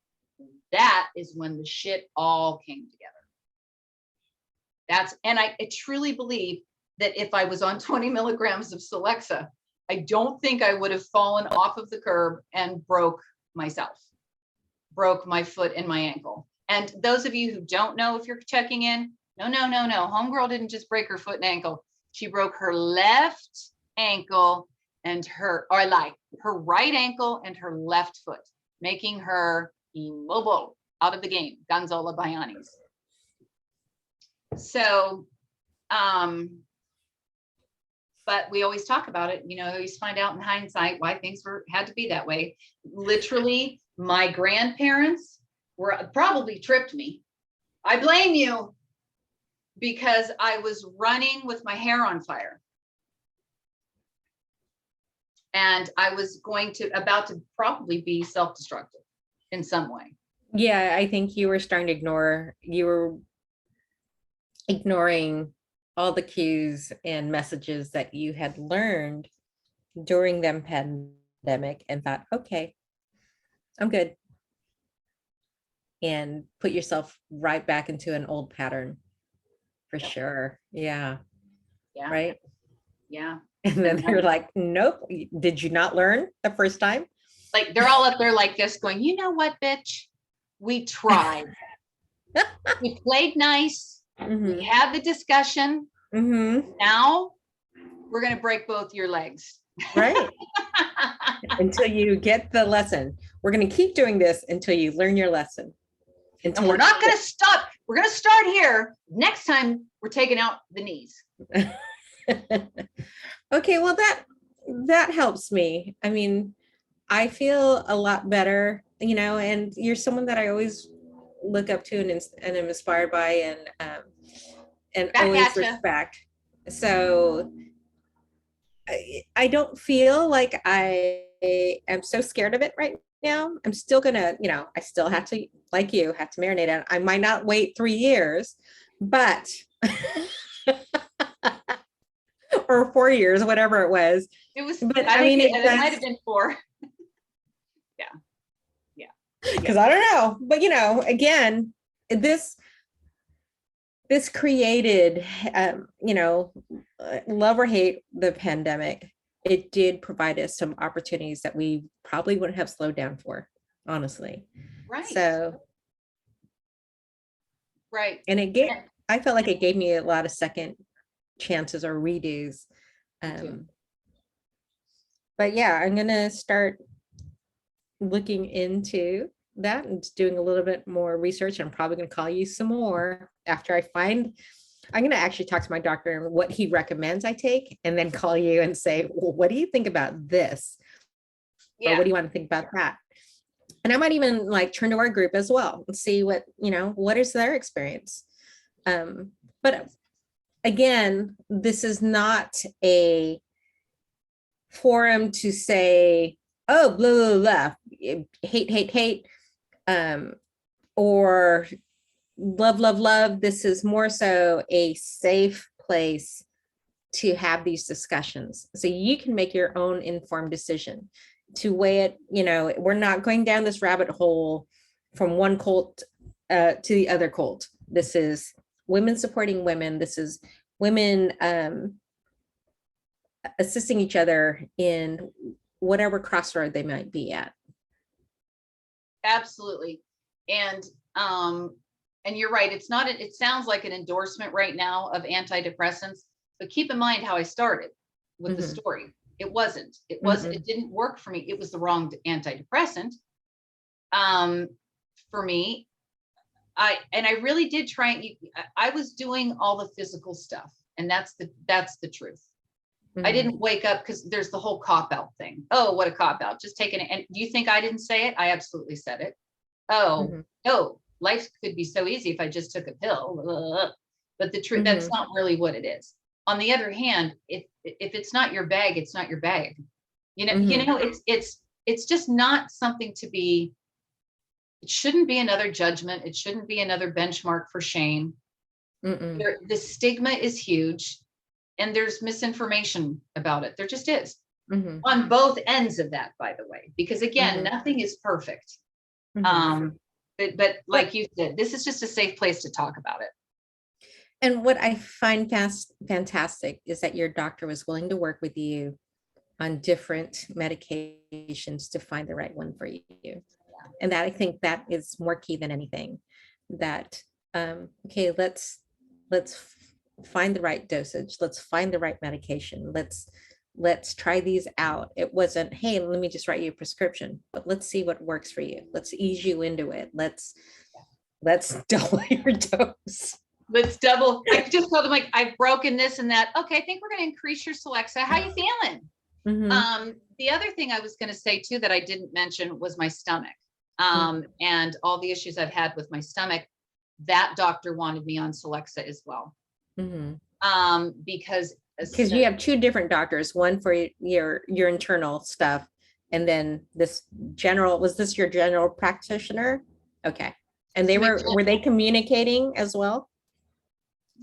That is when the shit all came together. And I truly believe that if I was on 20 milligrams of Celexa, I don't think I would have fallen off of the curb and broke my foot and my ankle. And those of you who don't know, if you're checking in, no. Homegirl didn't just break her foot and ankle. She broke her left ankle and her right ankle and her left foot, making her immobile, out of the game, Gonzalo Bionis. So, but we always talk about it, always find out in hindsight why things had to be that way. Literally, my grandparents probably tripped me. I blame you, because I was running with my hair on fire. And I was about to probably be self-destructive in some way. Yeah, I think you were starting to ignoring all the cues and messages that you had learned during the pandemic and thought, okay, I'm good. And put yourself right back into an old pattern for sure. Yeah. Yeah. Right. Yeah. And then they're like, nope, did you not learn the first time? Like they're all up there like this going, you know what, bitch? We tried. We played nice. We had the discussion. Now we're going to break both your legs. Right. Until you get the lesson. We're going to keep doing this until you learn your lesson. And we're not going to stop. We're going to start here. Next time we're taking out the knees. Okay, well, that helps me. I mean, I feel a lot better, and you're someone that I always look up to and am inspired by and Back always at ya. respect. So I don't feel like I am so scared of it right now. I'm still gonna, I still have to, like you, have to marinate it. I might not wait 3 years, but or 4 years, whatever it was. It was, but I mean, it might have been 4. Because I don't know, but again, this created, love or hate the pandemic, it did provide us some opportunities that we probably wouldn't have slowed down for, honestly. Right. So, right. And I felt like it gave me a lot of second chances or redos. But yeah, I'm gonna start looking into that and doing a little bit more research. I'm probably going to call you some more after I'm going to actually talk to my doctor and what he recommends I take, and then call you and say, well, what do you think about this? Yeah. Or what do you want to think about that? And I might even turn to our group as well and see what is their experience. But again, this is not a forum to say, oh, blah, blah, blah, hate, or love. This is more so a safe place to have these discussions. So you can make your own informed decision to weigh it. We're not going down this rabbit hole from one cult to the other cult. This is women supporting women. This is women assisting each other in whatever crossroad they might be at. Absolutely. And you're right. It sounds like an endorsement right now of antidepressants, but keep in mind how I started with the story. It wasn't, it didn't work for me. It was the wrong antidepressant. For me, I really did try. I was doing all the physical stuff, and that's the truth. I didn't wake up, because there's the whole cop-out thing. Oh, what a cop-out. Just taking it. And do you think I didn't say it? I absolutely said it. Oh, life could be so easy if I just took a pill. But the truth, that's not really what it is. On the other hand, if it's not your bag, it's not your bag. It's just not something to be, it shouldn't be another judgment. It shouldn't be another benchmark for shame. The stigma is huge. And there's misinformation about it. There just is on both ends of that, by the way, because again, nothing is perfect. But like you said, this is just a safe place to talk about it. And what I find fantastic is that your doctor was willing to work with you on different medications to find the right one for you. And that, I think that is more key than anything. That, okay, let's find the right dosage. Let's find the right medication. Let's try these out. It wasn't, hey, let me just write you a prescription, but let's see what works for you. Let's ease you into it. Let's double your dose. Let's double. I just told them, I've broken this and that. Okay, I think we're going to increase your Celexa. How you feeling? The other thing I was going to say too that I didn't mention was my stomach, and all the issues I've had with my stomach. That doctor wanted me on Celexa as well. Because you have 2 different doctors, one for your internal stuff, and then this general. Was this your general practitioner? Okay. And they were they communicating as well?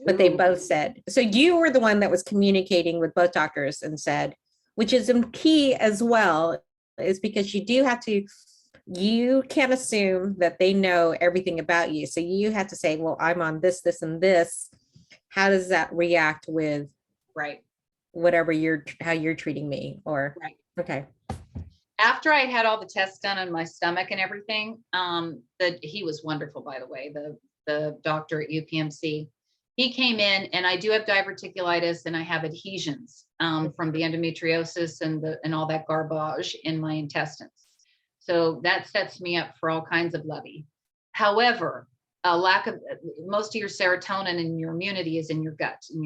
But they both said, so you were the one that was communicating with both doctors and said, which is key as well, is because you can't assume that they know everything about you. So you have to say, well, I'm on this, this, and this. How does that react with Right. whatever how you're treating me? Or, Right. okay. After I had all the tests done on my stomach and everything, he was wonderful, by the way, the doctor at UPMC. He came in, and I do have diverticulitis and I have adhesions from the endometriosis and all that garbage in my intestines. So that sets me up for all kinds of levy. However, a lack of most of your serotonin and your immunity is in your gut and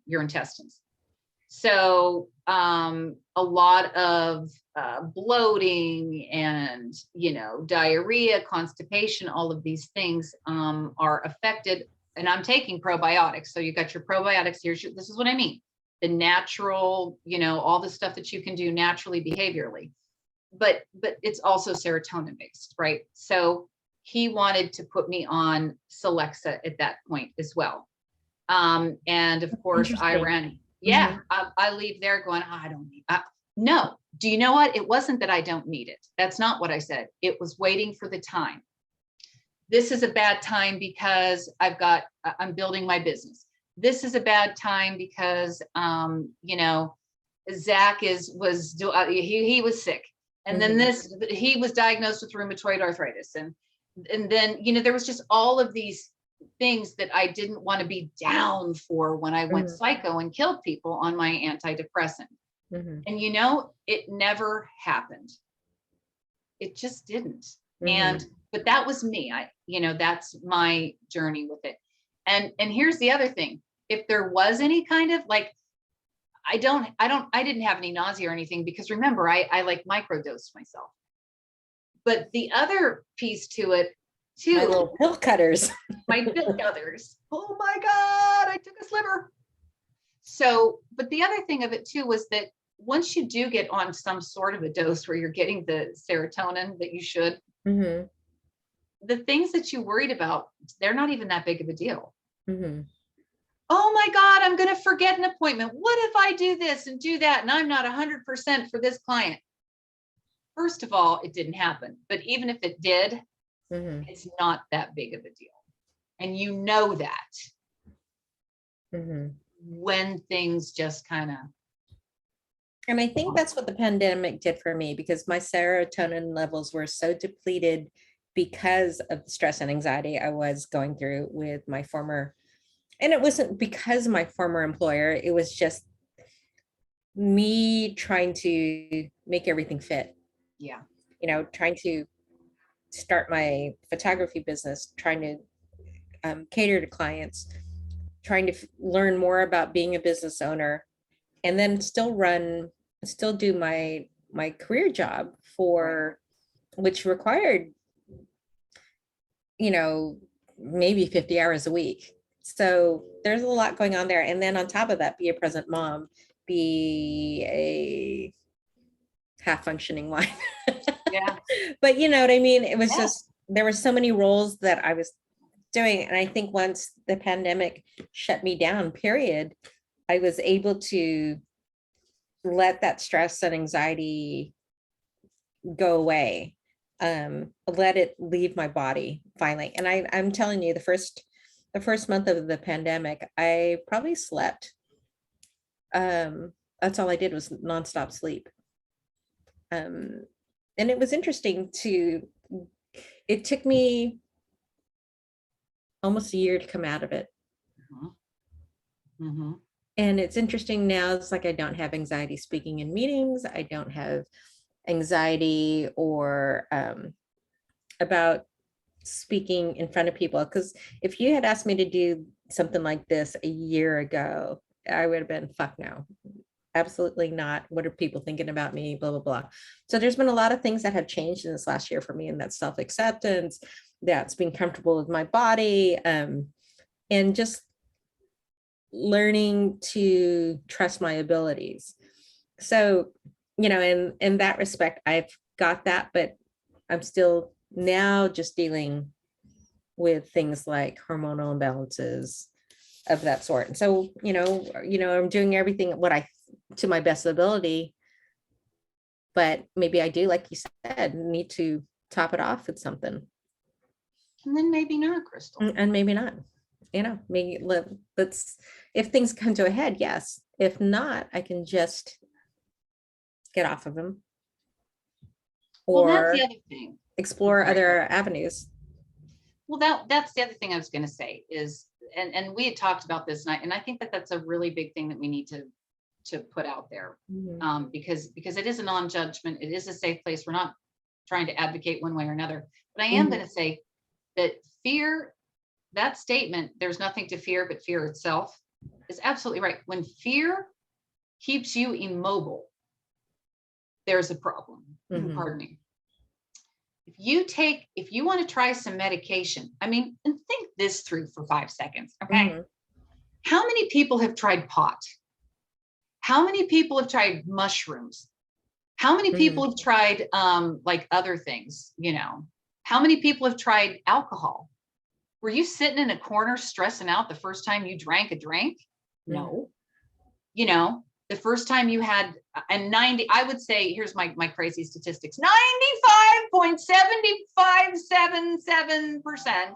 your intestines. So a lot of bloating and, diarrhea, constipation, all of these things are affected. And I'm taking probiotics. So you got your probiotics here. This is what I mean. The natural, all the stuff that you can do naturally, behaviorally. But it's also serotonin based, right? So he wanted to put me on Celexa at that point as well. And of course I ran. Yeah, I leave there going, I don't need. No, do you know what? It wasn't that I don't need it. That's not what I said. It was waiting for the time. This is a bad time because I'm building my business. This is a bad time because, Zach he was sick. And then he was diagnosed with rheumatoid arthritis. And then, there was just all of these things that I didn't want to be down for when I went psycho and killed people on my antidepressant. And it never happened. It just didn't. But that was me. That's my journey with it. And here's the other thing. If there was any kind of I didn't have any nausea or anything, because remember, I like microdosed myself. But the other piece to it too, my little pill cutters. My pill cutters. Oh my God, I took a sliver. So, but the other thing of it too was that once you do get on some sort of a dose where you're getting the serotonin that you should, the things that you worried about, they're not even that big of a deal. Oh my God, I'm going to forget an appointment. What if I do this and do that and I'm not 100% for this client? First of all, it didn't happen. But even if it did, it's not that big of a deal. And you know that when things just kind of. And I think that's what the pandemic did for me, because my serotonin levels were so depleted because of the stress and anxiety I was going through with my former. And it wasn't because of my former employer. It was just me trying to make everything fit. Yeah. Trying to start my photography business, trying to cater to clients, trying to learn more about being a business owner, and then still do my career job which required, maybe 50 hours a week. So there's a lot going on there. And then on top of that, be a present mom, be a half functioning wife. Yeah. But you know what I mean? It was just, there were so many roles that I was doing. And I think once the pandemic shut me down, period, I was able to let that stress and anxiety go away. Let it leave my body finally. And I'm telling you, the first month of the pandemic, I probably slept. That's all I did was nonstop sleep. And it was interesting it took me almost a year to come out of it. And it's interesting now, it's like I don't have anxiety speaking in meetings. I don't have anxiety or about speaking in front of people. Because if you had asked me to do something like this a year ago, I would have been, fuck no, absolutely not. What are people thinking about me? Blah, blah, blah. So there's been a lot of things that have changed in this last year for me, and that's self-acceptance, that's being comfortable with my body, and just learning to trust my abilities. So, in that respect, I've got that, but I'm still now just dealing with things like hormonal imbalances of that sort. And so, I'm doing everything what I to my best ability. But maybe I do, like you said, need to top it off with something. And then maybe not, Christel. And maybe not, maybe let's, if things come to a head, yes. If not, I can just get off of them. Well, that's Or the other thing. explore other avenues. Well, that's the other thing I was going to say is, and we had talked about this, and I think that that's a really big thing that we need to put out there, because it is a non-judgment. It is a safe place. We're not trying to advocate one way or another, but I am going to say that fear, that statement, there's nothing to fear but fear itself, is absolutely right. When fear keeps you immobile, there's a problem. Pardon me. If you want to try some medication, I mean, and think this through for 5 seconds, okay? How many people have tried pot? How many people have tried mushrooms? How many people have tried like other things, How many people have tried alcohol? Were you sitting in a corner stressing out the first time you drank a drink? No. The first time you had, and I would say, here's my crazy statistics, 95.7577%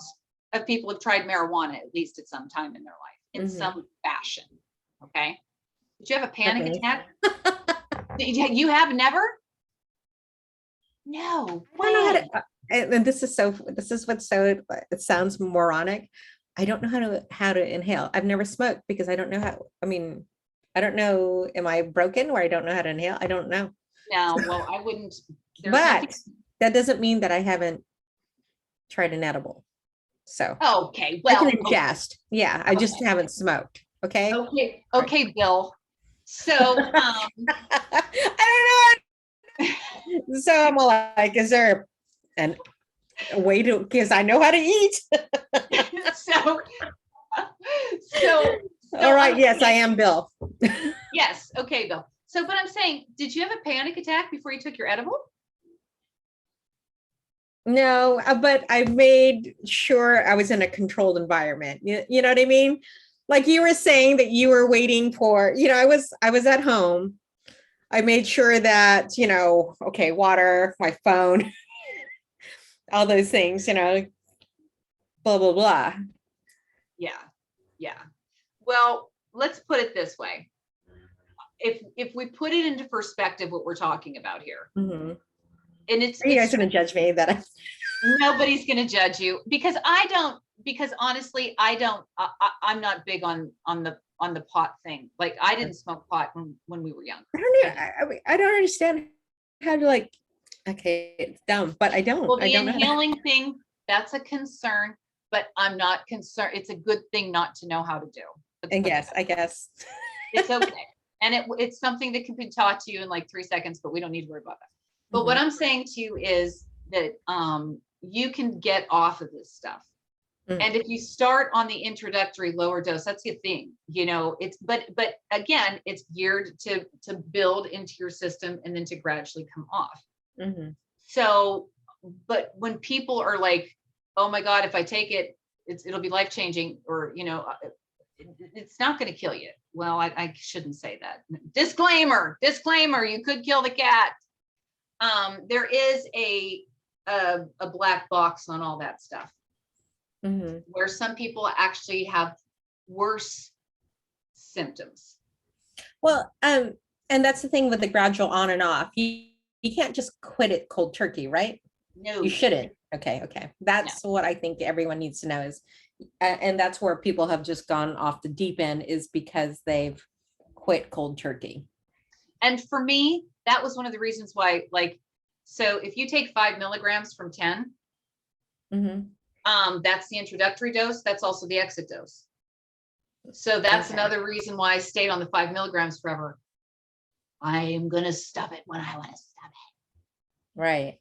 of people have tried marijuana at least at some time in their life, in some fashion. Okay. Did you have a panic attack? You have never? No. I don't know how to, and this is what's so, it sounds moronic. I don't know how to inhale. I've never smoked because I don't know how. I don't know. Am I broken where I don't know how to inhale? I don't know. No, well, I wouldn't. But that doesn't mean that I haven't tried an edible. So okay, well, I can ingest. Yeah, I just haven't smoked. Okay. Okay, Bill. So I don't know. So I'm all like, is there a way to? Because I know how to eat. so all right. Yes, I am Bill. Yes. Okay, Bill. So, but I'm saying, did you have a panic attack before you took your edible? No, but I made sure I was in a controlled environment. You know what I mean? Like you were saying that you were waiting for, I was at home. I made sure that, okay, water, my phone, all those things, blah, blah, blah. Yeah. Yeah. Well, let's put it this way. If we put it into perspective, what we're talking about here, and you guys going to judge me that nobody's going to judge you because honestly, I'm not big on the pot thing. Like I didn't smoke pot when we were young. I don't understand how to okay, it's dumb, but I don't. Well, the I don't inhaling thing, that's a concern, but I'm not concerned. It's a good thing not to know how to do. And yes, I guess. It's okay. And it's something that can be taught to you in like 3 seconds, but we don't need to worry about that. But what I'm saying to you is that you can get off of this stuff. And if you start on the introductory lower dose, that's the thing, but again, it's geared to build into your system and then to gradually come off. So, but when people are like, oh my God, if I take it, it'll be life-changing, or, it's not going to kill you. Well, I shouldn't say that. Disclaimer, you could kill the cat. There is a black box on all that stuff, where some people actually have worse symptoms. Well, and that's the thing with the gradual on and off. You can't just quit it cold turkey, right? No, you shouldn't. Okay. That's what I think everyone needs to know is, and that's where people have just gone off the deep end, is because they've quit cold turkey. And for me, that was one of the reasons why, so if you take 5 milligrams from 10, that's the introductory dose. That's also the exit dose. So that's another reason why I stayed on the 5 milligrams forever. I am going to stop it when I want to stop it. Right.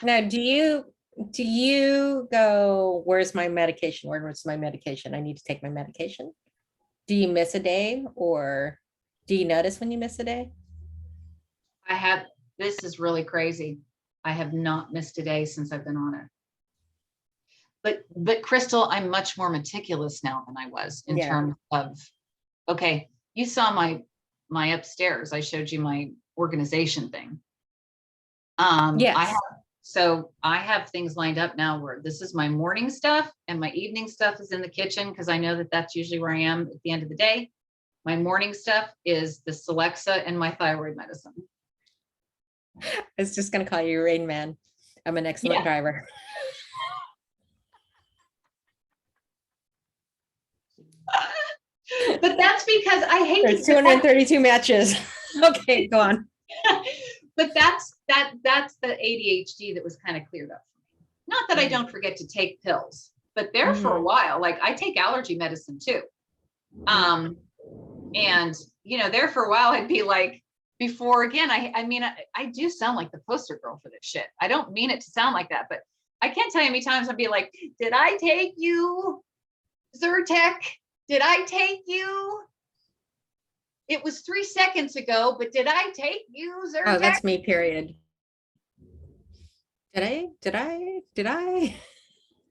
Now, do you go, where's my medication? Where's my medication? I need to take my medication. Do you miss a day, or do you notice when you miss a day? This is really crazy. I have not missed a day since I've been on it. But Christel, I'm much more meticulous now than I was in terms of, okay, you saw my upstairs. I showed you my organization thing. Yes. I have things lined up now where this is my morning stuff and my evening stuff is in the kitchen, because I know that that's usually where I am at the end of the day. My morning stuff is the Celexa and my thyroid medicine. I was just going to call you Rain Man. I'm an excellent driver. But that's because I hate There's 232 matches. Okay, go on. But that's the ADHD that was kind of cleared up for me. Not that I don't forget to take pills, but there for a while, like I take allergy medicine too. And there for a while, I'd be like, before again, I mean, I do sound like the poster girl for this shit. I don't mean it to sound like that, but I can't tell you how many times I'd be like, did I take you Zyrtec? Did I take you? It was 3 seconds ago, but did I take you Zyrtec? Oh, that's me, period. Did I?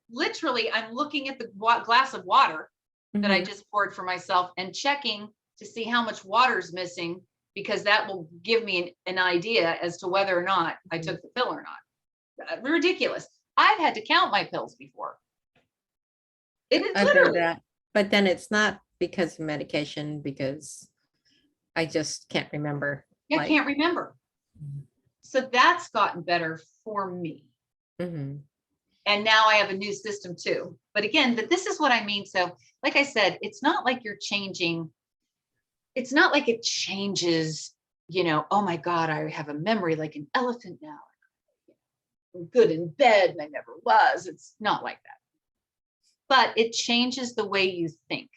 Literally, I'm looking at the glass of water that I just poured for myself and checking to see how much water is missing, because that will give me an idea as to whether or not I took the pill or not. Ridiculous. I've had to count my pills before. It is literally that. But then it's not because of medication, because I just can't remember. Yeah, I can't remember. So that's gotten better for me. And now I have a new system too. But again, this is what I mean. So like I said, it's not like you're changing. It's not like it changes, oh my God, I have a memory like an elephant now. I'm good in bed and I never was. It's not like that. But it changes the way you think.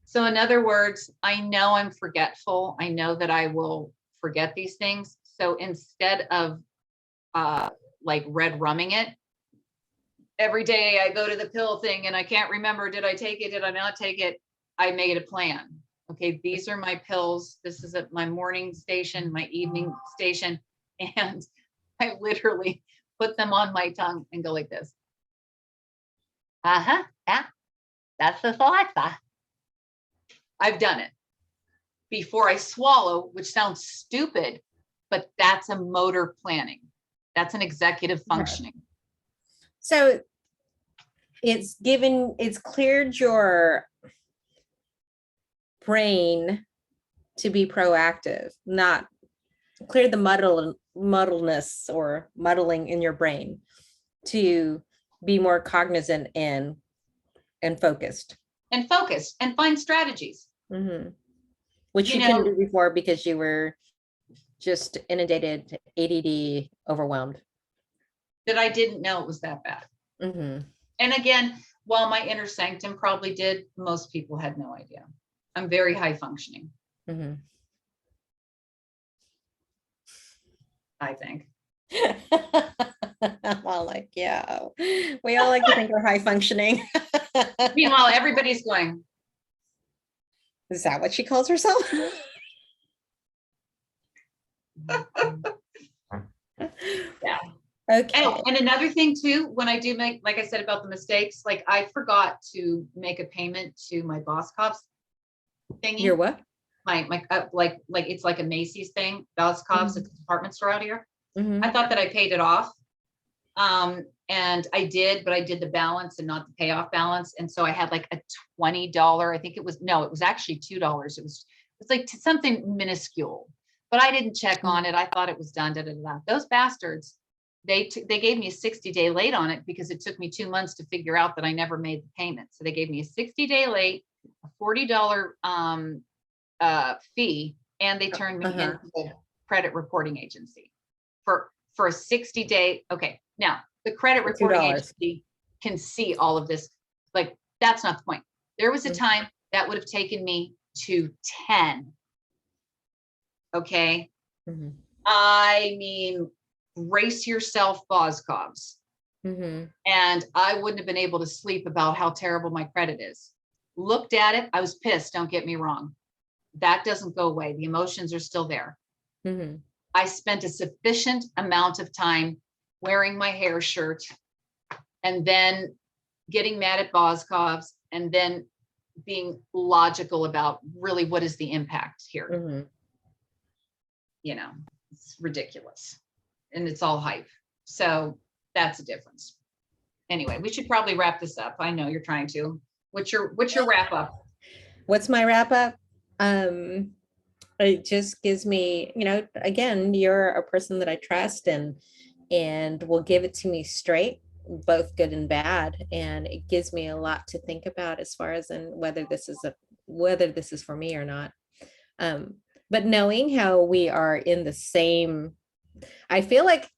So in other words, I know I'm forgetful. I know that I will forget these things. So instead of like red rumming it, every day I go to the pill thing and I can't remember, did I take it? Did I not take it? I made a plan. Okay, these are my pills. This is at my morning station, my evening station. And I literally put them on my tongue and go like this. Yeah, that's the Celexa. I've done it before I swallow, which sounds stupid, but that's a motor planning. That's an executive functioning. So it's cleared your brain to be proactive, not cleared the muddleness or muddling in your brain to be more cognizant and focused. And find strategies. Which you couldn't do before because you were just inundated, ADD, overwhelmed. That I didn't know it was that bad. And again, while my inner sanctum probably did, most people had no idea. I'm very high functioning. I think. Well, like, yeah, we all like to think we're high functioning. Meanwhile, everybody's going, is that what she calls herself? Yeah. Okay. And another thing too, when I do make, like I said about the mistakes, like I forgot to make a payment to my Boss Cops thingy. Your what? My like it's like a Macy's thing. Boss Cops, it's a department store out here. I thought that I paid it off. And I did, but I did the balance and not the payoff balance. And so I had like a $20, I think it was actually $2. It was like something minuscule, but I didn't check on it. I thought it was done. Those bastards, they gave me a 60-day late on it because it took me 2 months to figure out that I never made the payment. So they gave me a 60-day late, a $40 fee, and they turned me into the credit reporting agency for a 60-day. Okay. Now the credit reporting agency can see all of this. Like, that's not the point. There was a time that would have taken me to 10. Okay. I mean, brace yourself, Boscovs. And I wouldn't have been able to sleep about how terrible my credit is. Looked at it. I was pissed. Don't get me wrong. That doesn't go away. The emotions are still there. I spent a sufficient amount of time wearing my hair shirt and then getting mad at Boscovs and then being logical about really what is the impact here. Mm-hmm. You know, it's ridiculous and it's all hype. So that's a difference. Anyway, we should probably wrap this up. I know you're trying to. What's your wrap up? What's my wrap up? It just gives me, again, you're a person that I trust and will give it to me straight, both good and bad. And it gives me a lot to think about as far as in whether this is for me or not. But knowing how we are in the same, I feel like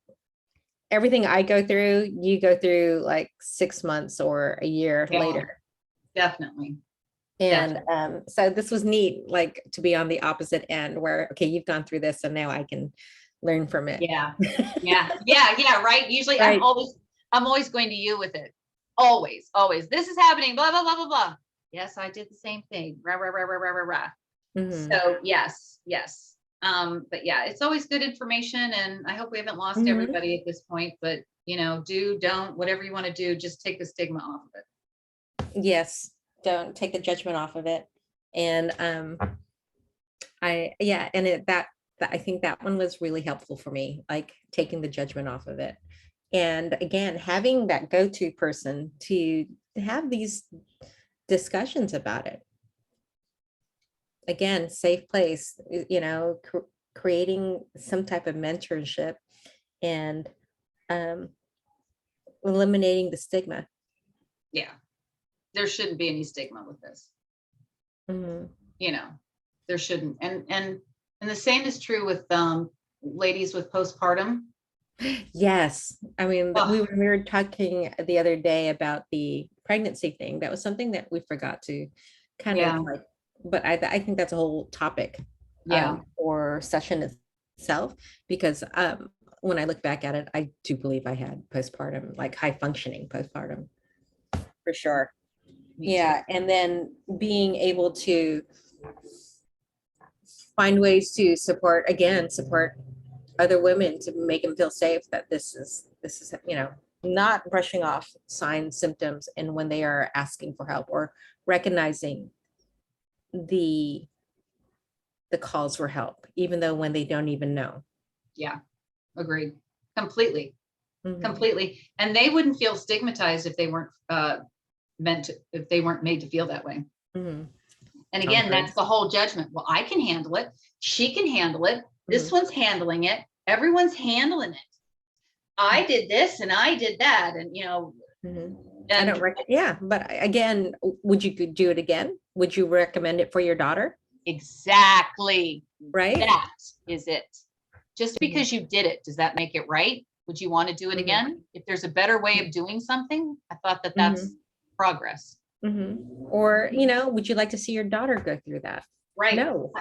everything I go through, you go through like 6 months or a year later. Definitely. And so this was neat, like to be on the opposite end where, okay, you've gone through this and now I can learn from it. Yeah. Right. Usually right. I'm always going to you with it. Always. This is happening, blah, blah, blah, blah, blah. Yes, I did the same thing. Rah, rah, rah, rah, rah, rah, rah. Mm-hmm. So yes. But yeah, it's always good information. And I hope we haven't lost everybody at this point, but don't, whatever you want to do, just take the stigma off of it. Yes. Don't take the judgment off of it. And I think that one was really helpful for me, like taking the judgment off of it. And again, having that go-to person to have these discussions about it. Again, safe place, creating some type of mentorship and eliminating the stigma. Yeah. There shouldn't be any stigma with this. There shouldn't. And the same is true with ladies with postpartum. Yes. I mean, we were talking the other day about the pregnancy thing. That was something that we forgot to kind of like, but I think that's a whole topic or session itself, because when I look back at it, I do believe I had postpartum, like high functioning postpartum for sure. Yeah. And then being able to find ways to support other women to make them feel safe, that this is, not brushing off signs, symptoms, and when they are asking for help, or recognizing the calls for help, even though when they don't even know. Yeah. Agreed. Completely. Completely. And they wouldn't feel stigmatized if they weren't if they weren't made to feel that way. And again, that's the whole judgment. Well, I can handle it. She can handle it. This one's handling it. Everyone's handling it. I did this and I did that. And, I don't but again, would you do it again? Would you recommend it for your daughter? Exactly. Right. That is it. Just because you did it, does that make it right? Would you want to do it again? If there's a better way of doing something, I thought that's progress. Or, would you like to see your daughter go through that? Right. No.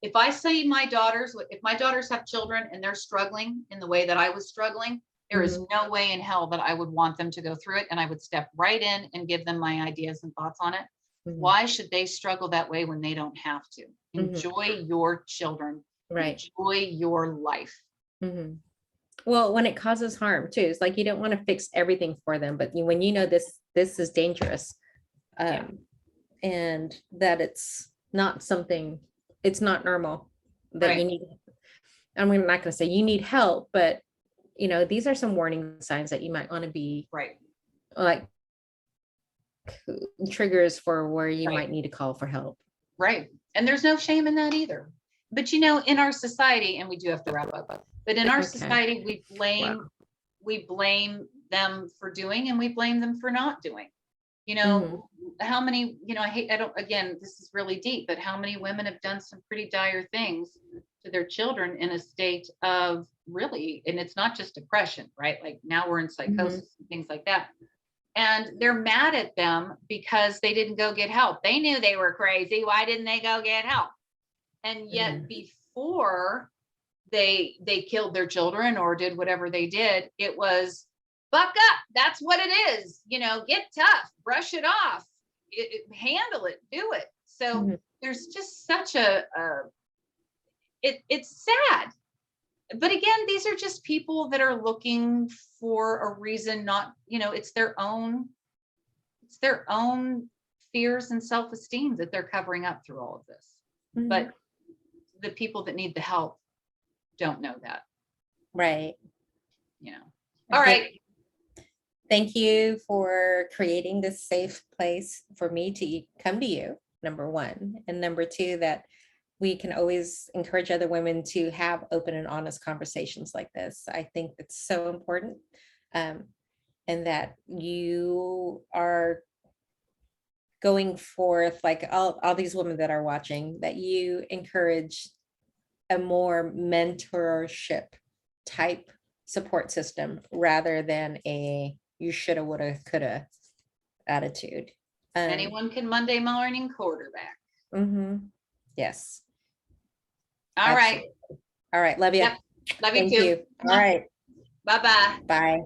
If I see if my daughters have children and they're struggling in the way that I was struggling, there is no way in hell that I would want them to go through it. And I would step right in and give them my ideas and thoughts on it. Why should they struggle that way when they don't have to? Enjoy your children. Right. Enjoy your life. Well, when it causes harm too, it's like you don't want to fix everything for them, but when this is dangerous, and that it's not normal, that you need. I'm not going to say you need help, but these are some warning signs that you might want to be like triggers for where you might need to call for help. Right. And there's no shame in that either. But in our society, and we do have to wrap up, but in our society, we blame them for doing, and we blame them for not doing. How many, again, this is really deep, but how many women have done some pretty dire things to their children in a state of really, and it's not just depression, right? Like now we're in psychosis and things like that. And they're mad at them because they didn't go get help. They knew they were crazy. Why didn't they go get help? And yet before they killed their children or did whatever they did, it was buck up. That's what it is. Get tough, brush it off, handle it, do it. So there's just such it's sad. But again, these are just people that are looking for a reason, not, it's their own fears and self-esteem that they're covering up through all of this. Mhm. But the people that need the help don't know that, Right. you know. I All think- right. Thank you for creating this safe place for me to come to you, number one. And number two, that we can always encourage other women to have open and honest conversations like this. I think it's so important. And that you are going forth, like all these women that are watching, that you encourage a more mentorship type support system rather than a you shoulda, woulda, coulda attitude. Anyone can Monday morning quarterback. Yes. All right. Absolutely. All right. Love you. Yep. Love you Thank too. you. All right. Bye-bye. Bye.